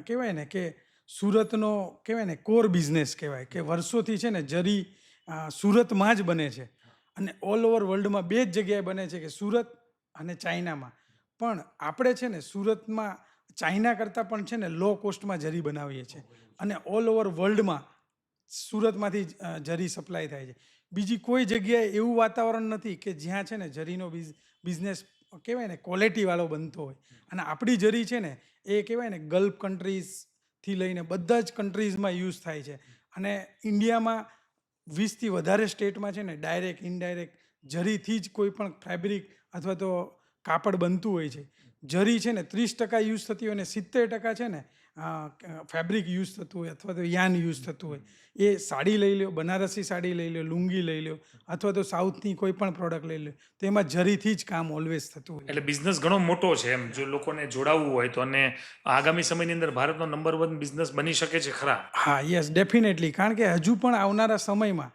B: કહેવાય ને કે સુરતનો કહેવાય ને કોર બિઝનેસ કહેવાય કે વર્ષોથી છે ને જરી સુરતમાં જ બને છે અને ઓલ ઓવર વર્લ્ડમાં બે જ જગ્યાએ બને છે કે સુરત અને ચાઇનામાં. પણ આપણે છે ને સુરતમાં ચાઇના કરતાં પણ છે ને લો કોસ્ટમાં જરી બનાવીએ છીએ અને ઓલ ઓવર વર્લ્ડમાં સુરતમાંથી જરી સપ્લાય થાય છે. બીજી કોઈ જગ્યાએ એવું વાતાવરણ નથી કે જ્યાં છે ને જરીનો બિઝનેસ કહેવાય ને ક્વોલિટીવાળો બનતો હોય. અને આપણી જરી છે ને એ કહેવાય ને ગલ્ફ કન્ટ્રીઝથી લઈને બધા જ કન્ટ્રીઝમાં યુઝ થાય છે. અને ઇન્ડિયામાં 20થી વધારે સ્ટેટમાં છે ને ડાયરેક્ટ ઇનડાયરેક્ટ જરીથી જ કોઈ પણ ફેબ્રિક અથવા તો કાપડ બનતું હોય છે. જરી છે ને 30% યુઝ થતી હોય અને 70% છે ને ફેબ્રિક યુઝ થતું હોય અથવા તો યાન યુઝ થતું હોય. એ સાડી લઈ લો, બનારસી સાડી લઈ લો, લુંગી લઈ લો અથવા તો સાઉથની કોઈ પણ પ્રોડક્ટ લઈ લો, તો એમાં જરીથી જ કામ ઓલવેઝ થતું હોય.
A: એટલે બિઝનેસ ઘણો મોટો છે એમ, જો લોકોને જોડાવવું હોય તો. અને આગામી સમયની અંદર ભારતનો નંબર 1 બિઝનેસ બની શકે છે ખરા?
B: હા, યસ, ડેફિનેટલી. કારણ કે હજુ પણ આવનારા સમયમાં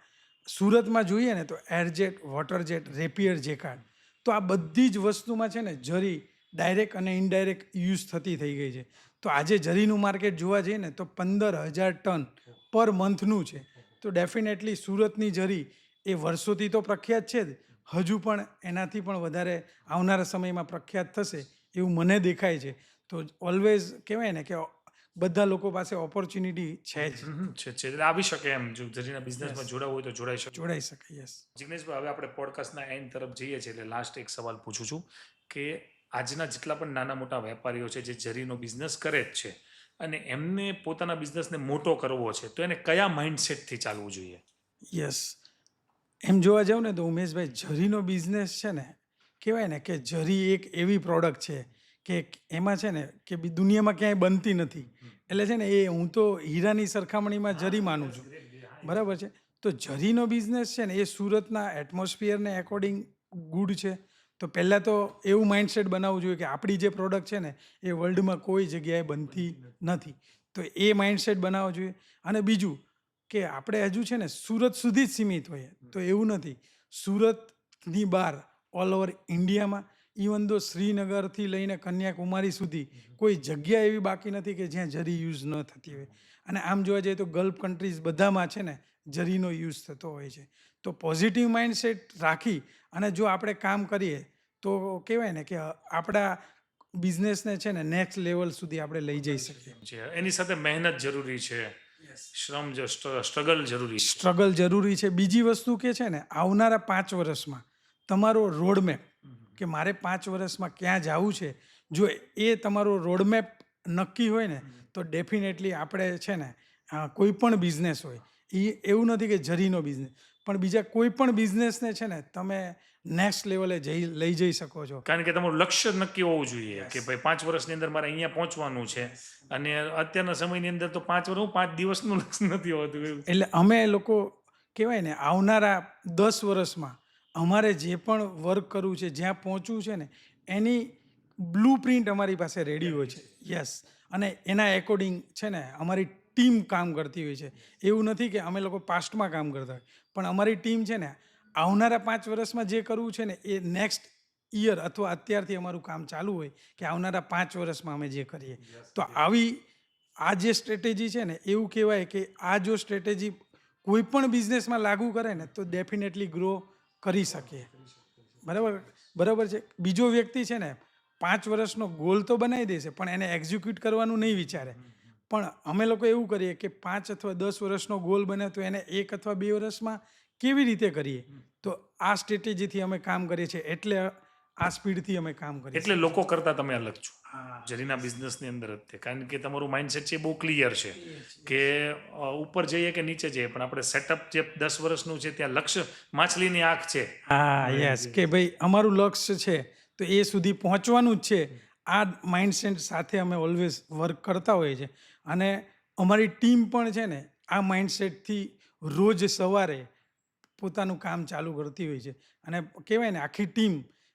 B: સુરતમાં જોઈએ ને તો એરજેટ, વોટરજેટ, રેપિયર જેકાર્ડ, તો આ બધી જ વસ્તુમાં છે ને જરી ડાયરેક્ટ અને ઇનડાયરેક્ટ યુઝ થતી થઈ ગઈ છે. તો આજે જરીનું માર્કેટ જોવા જઈએ ને તો 15,000 ટન પર મંથનું છે. તો ડેફિનેટલી સુરતની જરી એ વર્ષોથી તો પ્રખ્યાત છે જ, હજુ પણ એનાથી પણ વધારે આવનારા સમયમાં પ્રખ્યાત થશે એવું મને દેખાય છે. તો ઓલવેઝ કહેવાય ને કે બધા લોકો પાસે ઓપોર્ચ્યુનિટી છે જ.
A: છે એટલે આવી શકે એમ, જો જરીના બિઝનેસમાં જોડાવવું હોય તો જોડાઈ શકે.
B: જોડાઈ શકે. યસ.
A: જિગ્નેશભાઈ, હવે આપણે પોડકાસ્ટના એન્ડ તરફ જઈએ છીએ એટલે લાસ્ટ એક સવાલ પૂછું છું કે આજના જેટલા પણ નાના મોટા વેપારીઓ છે જે જરીનો બિઝનેસ કરે જ છે અને એમને પોતાના બિઝનેસને મોટો કરવો છે, તો એને કયા માઇન્ડસેટથી ચાલવું જોઈએ?
B: યસ. એમ જોવા જાવ ને તો ઉમેશભાઈ, જરીનો બિઝનેસ છે ને કહેવાય ને કે જરી એક એવી પ્રોડક્ટ છે કે એમાં છે ને કે દુનિયામાં ક્યાંય બનતી નથી. એટલે છે ને એ હું તો હીરાની સરખામણીમાં જરી માનું છું. બરાબર છે. તો જરીનો બિઝનેસ છે ને એ સુરતના એટમોસ્ફિયરને એકોર્ડિંગ ગુડ છે. તો પહેલાં તો એવું માઇન્ડસેટ બનાવવું જોઈએ કે આપણી જે પ્રોડક્ટ છે ને એ વર્લ્ડમાં કોઈ જગ્યાએ બનતી નથી. તો એ માઇન્ડસેટ બનાવવો જોઈએ. અને બીજું કે આપણે હજુ છે ને સુરત સુધી જ સીમિત હોઈએ, તો એવું નથી. સુરતની બહાર ઓલ ઓવર ઇન્ડિયામાં, ઇવન દો શ્રીનગરથી લઈને કન્યાકુમારી સુધી કોઈ જગ્યા એવી બાકી નથી કે જ્યાં જરી યુઝ ન થતી હોય. અને આમ જોવા જઈએ તો ગલ્ફ કન્ટ્રીઝ બધામાં છે ને જરીનો યુઝ થતો હોય છે. તો પોઝિટિવ માઇન્ડસેટ રાખી અને જો આપણે કામ કરીએ તો કહેવાય ને કે આપણા બિઝનેસને છે ને નેક્સ્ટ લેવલ સુધી આપણે લઈ જઈ શકીએ.
A: એની સાથે મહેનત જરૂરી છે, શ્રમ, સ્ટ્રગલ જરૂરી છે.
B: સ્ટ્રગલ જરૂરી છે. બીજી વસ્તુ કે છે ને આવનારા 5 વર્ષમાં તમારો રોડમેપ કે મારે 5 વર્ષમાં ક્યાં જવું છે, જો એ તમારો રોડમેપ નક્કી હોય ને તો ડેફિનેટલી આપણે છે ને કોઈ પણ બિઝનેસ હોય, એ એવું નથી કે જરીનો બિઝનેસ, પણ બીજા કોઈ પણ બિઝનેસને છે ને તમે નેક્સ્ટ લેવલે લઈ જઈ શકો છો.
A: કારણ કે તમારું લક્ષ્ય નક્કી હોવું જોઈએ કે ભાઈ 5 વર્ષની અંદર મારે અહીંયા પહોંચવાનું છે. અને અત્યારના સમયની અંદર તો 5 વર્ષ, 5 દિવસનું લક્ષ્ય નથી હોતું એવું.
B: એટલે અમે લોકો કહેવાય ને આવનારા 10 વર્ષમાં અમારે જે પણ વર્ક કરવું છે, જ્યાં પહોંચવું છે ને એની બ્લુ પ્રિન્ટ અમારી પાસે રેડી હોય છે. યસ. અને એના એકોર્ડિંગ છે ને અમારી ટીમ કામ કરતી હોય છે. એવું નથી કે અમે લોકો પાસ્ટમાં કામ કરતા હોય, પણ અમારી ટીમ છે ને આવનારા 5 વર્ષમાં જે કરવું છે ને એ નેક્સ્ટ યર અથવા અત્યારથી અમારું કામ ચાલુ હોય કે આવનારા 5 વર્ષમાં અમે જે કરીએ. તો આ જે સ્ટ્રેટેજી છે ને એવું કહેવાય કે આ જો સ્ટ્રેટેજી કોઈ પણ બિઝનેસમાં લાગુ કરે ને તો ડેફિનેટલી ગ્રો કરી શકીએ. બરાબર છે. બીજો વ્યક્તિ છે ને 5 વર્ષનો ગોલ તો બનાવી દેશે પણ એને એક્ઝિક્યુટ કરવાનું નહીં વિચારે. પણ અમે લોકો એવું કરીએ કે 5 અથવા 10 વર્ષનો ગોલ બને તો એને 1 અથવા 2 વર્ષમાં કેવી રીતે કરીએ. તો આ સ્ટ્રેટેજીથી અમે કામ કરીએ છીએ. એટલે આ સ્પીડથી અમે કામ કરીએ.
A: એટલે લોકો કરતાં તમે અલગ છો જરીના બિઝનેસની અંદર જ તે. કારણ કે તમારું માઇન્ડસેટ છે એ બહુ ક્લિયર છે કે ઉપર જઈએ કે નીચે જઈએ પણ આપણે સેટઅપ જે 10 વર્ષનું છે ત્યાં લક્ષ્ય માછલીની આંખ છે.
B: હા, યસ, કે ભાઈ અમારું લક્ષ્ય છે તો એ સુધી પહોંચવાનું જ છે. આ માઇન્ડસેટ સાથે અમે ઓલવેઝ વર્ક કરતા હોઈએ છીએ. અને અમારી ટીમ પણ છે ને આ માઇન્ડસેટથી રોજ સવારે પોતાનું કામ ચાલુ કરતી હોય છે. અને કહેવાય ને આખી ટીમ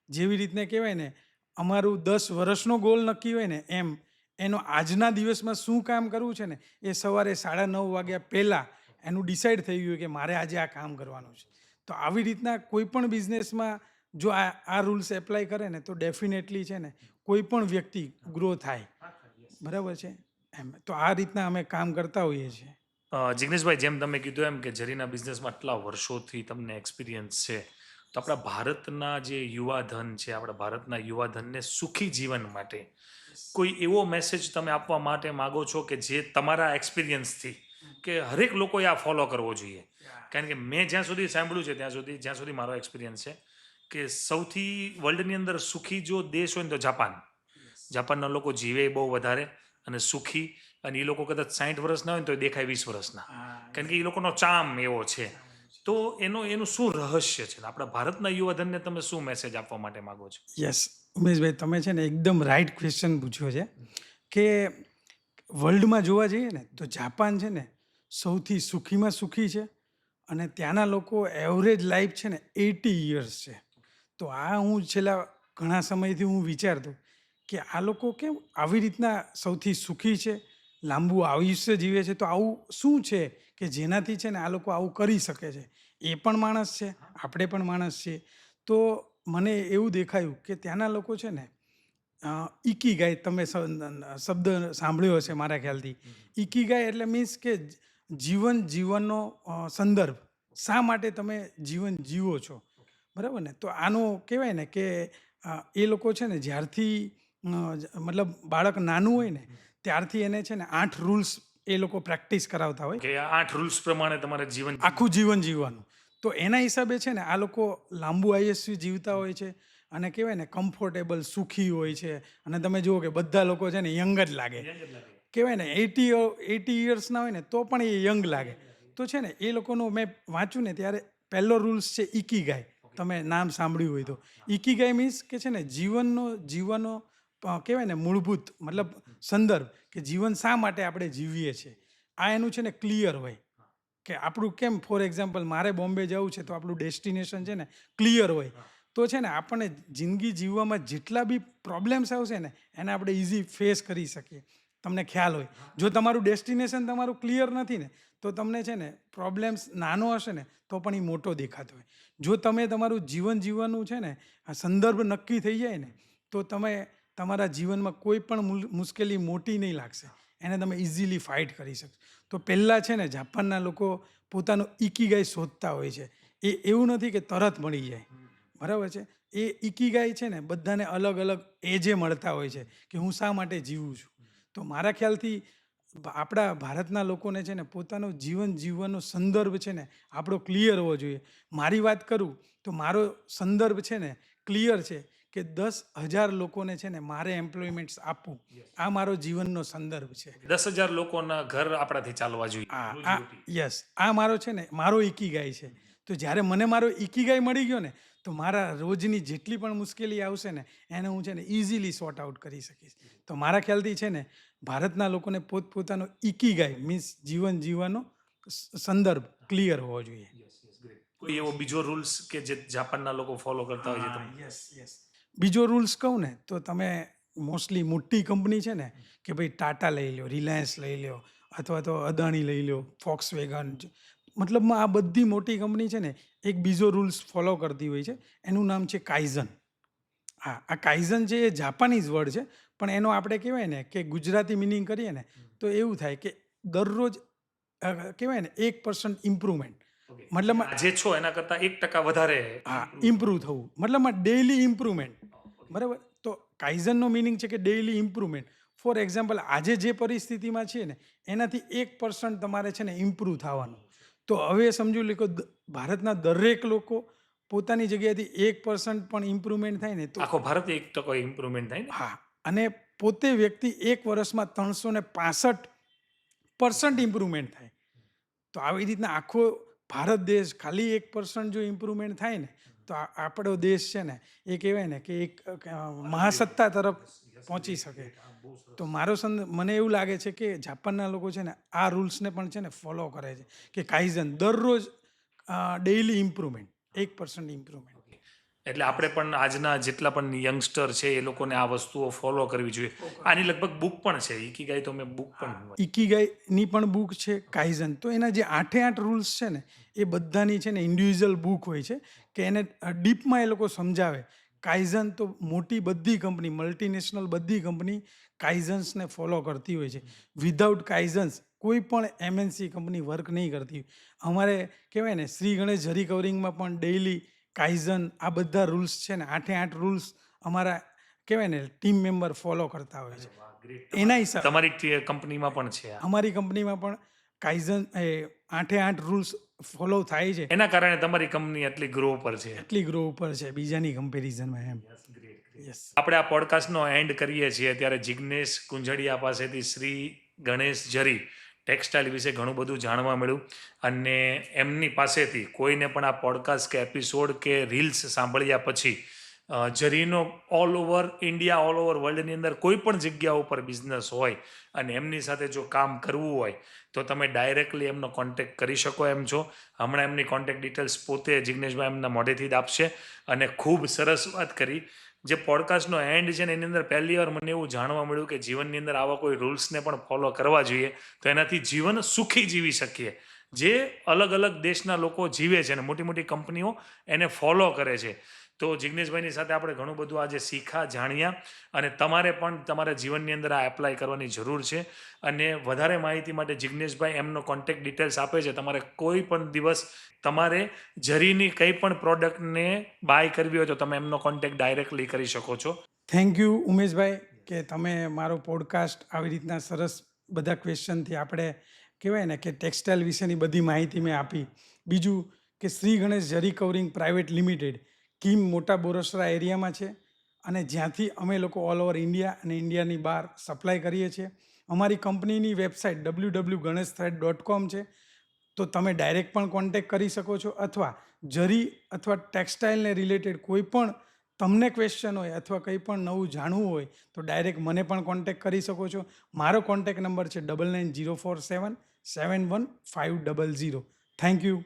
B: જેવી રીતને કહેવાય ને અમારું 10 વર્ષનો ગોલ નક્કી હોય ને એમ એનો આજના દિવસમાં શું કામ કરવું છે ને એ સવારે 9:30 વાગ્યા પહેલાં એનું ડિસાઈડ થઈ ગયું કે મારે આજે આ કામ કરવાનું છે. તો આવી રીતના કોઈ પણ બિઝનેસમાં જો આ રૂલ્સ એપ્લાય કરે ને તો ડેફિનેટલી છે ને કોઈ પણ વ્યક્તિ ગ્રો થાય. બરાબર છે. એમ તો આ રીતના અમે કામ કરતા હોઈએ છીએ.
A: જિગ્નેશભાઈ, જેમ તમે કીધું એમ કે જરીના બિઝનેસમાં આટલા વર્ષોથી તમને એક્સપિરિયન્સ છે, તો આપણા ભારતના જે યુવાધન છે, આપણા ભારતના યુવાધનને સુખી જીવન માટે કોઈ એવો મેસેજ તમે આપવા માટે માગો છો કે જે તમારા એક્સપિરિયન્સથી કે હરેક લોકોએ આ ફોલો કરવો જોઈએ? કારણ કે મેં જ્યાં સુધી સાંભળ્યું છે જ્યાં સુધી મારો એક્સપિરિયન્સ છે કે સૌથી વર્લ્ડની અંદર સુખી જો દેશ હોય ને તો જાપાનના લોકો જીવે બહુ વધારે અને સુખી, અને એ લોકો કદાચ 60 વર્ષના હોય ને તો એ દેખાય 20 વર્ષના, કારણ કે એ લોકોનો ચામ એવો છે. તો એનું શું રહસ્ય છે? આપણા ભારતના યુવાધનને તમે શું મેસેજ આપવા માટે માંગો છો?
B: યસ, ઉમેશભાઈ, તમે છે ને એકદમ રાઈટ ક્વેશ્ચન પૂછ્યો છે કે વર્લ્ડમાં જોવા જઈએ ને તો જાપાન છે ને સૌથી સુખીમાં સુખી છે અને ત્યાંના લોકો એવરેજ લાઈફ છે ને 80 યર્સ છે. તો આ હું છેલ્લા ઘણા સમયથી હું વિચારતો કે આ લોકો કેમ આવી રીતના સૌથી સુખી છે, લાંબુ આયુષ્ય જીવે છે, તો આવું શું છે કે જેનાથી છે ને આ લોકો આવું કરી શકે છે? એ પણ માણસ છે, આપણે પણ માણસ છીએ. તો મને એવું દેખાયું કે ત્યાંના લોકો છે ને ઇકીગાય, તમે શબ્દ સાંભળ્યો હશે મારા ખ્યાલથી. ઇકીગાય એટલે મીન્સ કે જીવન જીવનનો સંદર્ભ, શા માટે તમે જીવન જીવો છો, બરાબર ને? તો આનું કહેવાય ને કે એ લોકો છે ને જ્યારથી મતલબ બાળક નાનું હોય ને ત્યારથી એને છે ને 8 રૂલ્સ એ લોકો પ્રેક્ટિસ કરાવતા હોય,
A: કે આ 8 રૂલ્સ પ્રમાણે તમારે જીવન
B: આખું જીવન જીવવાનું. તો એના હિસાબે છે ને આ લોકો લાંબુ આયુષ્ય જીવતા હોય છે અને કહેવાય ને કમ્ફર્ટેબલ સુખી હોય છે. અને તમે જુઓ કે બધા લોકો છે ને યંગ જ લાગે, કહેવાય ને 80 યર્સના હોય ને તો પણ એ યંગ લાગે. તો છે ને એ લોકોનું મેં વાંચ્યું ને ત્યારે પહેલો રૂલ્સ છે ઇકીગાય. તમે નામ સાંભળ્યું હોય તો ઇકીગાય મીન્સ કે છે ને જીવનનો કહેવાય ને મૂળભૂત મતલબ સંદર્ભ, કે જીવન શા માટે આપણે જીવીએ છીએ, આ એનું છે ને ક્લિયર હોય. કે આપણું કેમ ફોર એક્ઝામ્પલ મારે બોમ્બે જવું છે તો આપણું ડેસ્ટિનેશન છે ને ક્લિયર હોય. તો છે ને આપણને જિંદગી જીવવામાં જેટલા બી પ્રોબ્લેમ્સ આવશે ને એને આપણે ઇઝી ફેસ કરી શકીએ. તમને ખ્યાલ હોય, જો તમારું ડેસ્ટિનેશન તમારું ક્લિયર નથી ને તો તમને છે ને પ્રોબ્લેમ્સ નાનો હશે ને તો પણ એ મોટો દેખાતો હોય. જો તમે તમારું જીવન જીવવાનું છે ને આ સંદર્ભ નક્કી થઈ જાય ને તો તમે તમારા જીવનમાં કોઈ પણ મુશ્કેલી મોટી નહીં લાગશે, એને તમે ઇઝીલી ફાઇટ કરી શકશો. તો પહેલાં છે ને જાપાનના લોકો પોતાનું ઇકીગાય શોધતા હોય છે. એ એવું નથી કે તરત મળી જાય, બરાબર છે? એ ઇકીગાય છે ને બધાને અલગ અલગ એજે મળતા હોય છે કે હું શા માટે જીવું છું. તો મારા ખ્યાલથી આપણા ભારતના લોકોને છે ને પોતાનું જીવન જીવવાનો સંદર્ભ છે ને આપણો ક્લિયર હોવો જોઈએ. મારી વાત કરું તો મારો સંદર્ભ છે ને ક્લિયર છે કે 10,000 લોકોને છે ને મારે એમ્પ્લોયમેન્ટ્સ આપવું, આ મારો જીવનનો સંદર્ભ છે.
A: 10,000 લોકોના ઘર આપણાથી ચાલવા જોઈએ.
B: આ યસ, આ મારો છે ને મારો ઇકીગાય છે. તો જ્યારે મને મારો ઇકીગાય મળી ગયો ને તો મારા રોજની જેટલી પણ મુશ્કેલી આવશે ને એને હું છે ને ઇઝીલી સોર્ટ આઉટ કરી શકીશ. તો મારા ખ્યાલથી છે ને ભારતના લોકોને પોતપોતાનો ઇકીગાય મીન્સ જીવન જીવવાનો સંદર્ભ ક્લિયર હોવો જોઈએ.
A: કોઈ એવો બીજો રૂલ્સ કે જે જાપાનના લોકો ફોલો કરતા હોય છે?
B: યસ, બીજો રૂલ્સ કહું ને તો તમે મોસ્ટલી મોટી કંપની છે ને કે ભાઈ ટાટા લઈ લો, રિલાયન્સ લઈ લો, અથવા તો અદાણી લઈ લો, ફોક્સવેગન, મતલબમાં આ બધી મોટી કંપની છે ને એક બીજો રૂલ્સ ફોલો કરતી હોય છે, એનું નામ છે કાઇઝન. હા, આ કાઇઝન છે એ જાપાનીઝ વર્ડ છે પણ એનો આપણે કહેવાય ને કે ગુજરાતી મિનિંગ કરીએ ને તો એવું થાય કે દરરોજ કહેવાય ને 1% ઇમ્પ્રુવમેન્ટ, મતલબ
A: જે છો એના કરતાં 1% વધારે.
B: હા, ઇમ્પ્રૂવ થવું, મતલબમાં ડેઇલી ઇમ્પ્રુવમેન્ટ, બરાબર? તો કાઇઝનનો મિનિંગ છે કે ડેઇલી ઇમ્પ્રુવમેન્ટ. ફોર એક્ઝામ્પલ આજે જે પરિસ્થિતિમાં છે ને એનાથી 1% તમારે છે ને ઇમ્પ્રૂવ થવાનું. તો હવે સમજી લો કે ભારતના દરેક લોકો પોતાની જગ્યાએથી 1% પણ ઇમ્પ્રુવમેન્ટ થાય ને તો
A: આખો ભારત 1% ઇમ્પ્રુવમેન્ટ થાય ને.
B: હા, અને પોતે વ્યક્તિ 1 વર્ષમાં 365% ઇમ્પ્રુવમેન્ટ થાય. તો આવી રીતના આખો ભારત દેશ ખાલી 1% જો ઇમ્પ્રુવમેન્ટ થાય ને તો આપણો દેશ છે ને એ કહેવાય ને કે એક મહાસત્તા તરફ પહોંચી શકે. તો મને એવું લાગે છે કે જાપાનના લોકો છે ને આ રૂલ્સને પણ છે ને ફોલો કરે છે કે કાઇઝન દરરોજ ડેઇલી ઇમ્પ્રુવમેન્ટ, 1% ઇમ્પ્રુવમેન્ટ.
A: એટલે આપણે પણ આજના જેટલા પણ યંગસ્ટર છે એ લોકોને આ વસ્તુઓ ફોલો કરવી જોઈએ. આની લગભગ બુક પણ છે, ઇકીગાય તો મેં બુક પણ.
B: ઇકીગાયની પણ બુક છે, કાઇઝન. તો એના જે 8 રૂલ્સ છે ને એ બધાની છે ને ઇન્ડિવિજ્યુઅલ બુક હોય છે કે એને ડીપમાં એ લોકો સમજાવે કાઇઝન તો મોટી બધી કંપની, મલ્ટીનેશનલ બધી કંપની કાઇઝન્સને ફોલો કરતી હોય છે. વિધાઉટ કાઇઝન્સ કોઈ પણ MNC કંપની વર્ક નહીં કરતી. અમારે કહેવાય ને શ્રી ગણેશ ઝરી કવરિંગમાં પણ ડેઇલી કાઇઝન આ બધા રૂલ્સ છે ને 8 રૂલ્સ અમારા કહેવાય ને ટીમ મેમ્બર ફોલો કરતા હોય છે. એના હિસાબ
A: તમારી કંપનીમાં પણ છે આ.
B: અમારી કંપનીમાં પણ કાઇઝન 8 રૂલ્સ ફોલો થાય છે.
A: એના કારણે તમારી કંપની આટલી ગ્રો પર છે.
B: એટલી ગ્રો ઉપર છે બીજાની કમ્પેરિઝનમાં એમ. યસ.
A: આપણે આ પોડકાસ્ટનો એન્ડ કરીએ છીએ ત્યારે જિગ્નેશ કુંજડિયા પાસેથી શ્રી ગણેશ ઝરી ટેક્સટાઇલ વિશે ઘણું બધું જાણવા મળ્યું અને એમની પાસેથી કોઈને પણ આ પોડકાસ્ટ કે એપિસોડ કે રીલ્સ સાંભળ્યા પછી ઝરીનો all over India all over વર્લ્ડની અંદર કોઈ પણ જગ્યા ઉપર બિઝનેસ હોય અને એમની સાથે જો કામ કરવું હોય તો તમે ડાયરેક્ટલી એમનો કોન્ટેક્ટ કરી શકો એમ છો. હમણાં એમની કોન્ટેક્ટ ડિટેલ્સ પોતે જિગ્નેશભાઈ એમના મોઢેથી જ આપશે અને ખૂબ સરસ વાત કરી. જે પોડકાસ્ટનો એન્ડ છે ને એની અંદર પહેલી વાર મને એવું જાણવા મળ્યું કે જીવનની અંદર આવા કોઈ રૂલ્સને પણ ફોલો કરવા જોઈએ તો એનાથી જીવન સુખી જીવી શકીએ. જે અલગ અલગ દેશના લોકો જીવે છે અને મોટી મોટી કંપનીઓ એને ફોલો કરે છે. તો જિગ્નેશભાઈની સાથે આપણે ઘણું બધું આજે શીખા જાણ્યા અને તમારે પણ તમારા જીવનની અંદર આ એપ્લાય કરવાની જરૂર છે. અને વધારે માહિતી માટે જિગ્નેશભાઈ એમનો કોન્ટેક્ટ ડિટેલ્સ આપે છે. તમારે કોઈ પણ દિવસ તમારે ઝરીની કંઈ પણ પ્રોડક્ટને બાય કરવી હોય તો તમે એમનો કોન્ટેક્ટ ડાયરેક્ટલી કરી શકો છો.
B: થેન્ક યુ ઉમેશભાઈ કે તમે મારો પોડકાસ્ટ આવી રીતના સરસ બધા ક્વેશ્ચનથી આપણે કહેવાય ને કે ટેક્સટાઇલ વિશેની બધી માહિતી મેં આપી. બીજું કે Shri Ganesh Zari covering private limited Kim Mota Borsara એરિયામાં છે અને જ્યાંથી અમે લોકો ઓલ ઓવર ઇન્ડિયા અને ઇન્ડિયાની બહાર સપ્લાય કરીએ છીએ. અમારી કંપનીની વેબસાઇટ www.ganeshthread.com છે. તો તમે ડાયરેક્ટ પણ કોન્ટેક્ટ કરી શકો છો અથવા ઝરી અથવા ટેક્સટાઇલને રિલેટેડ કોઈ પણ તમને ક્વેશ્ચન હોય અથવા કંઈ પણ નવું જાણવું હોય તો ડાયરેક્ટ મને પણ કોન્ટેક્ટ કરી શકો છો. મારો કોન્ટેક્ટ નંબર છે 9904771500. Thank you.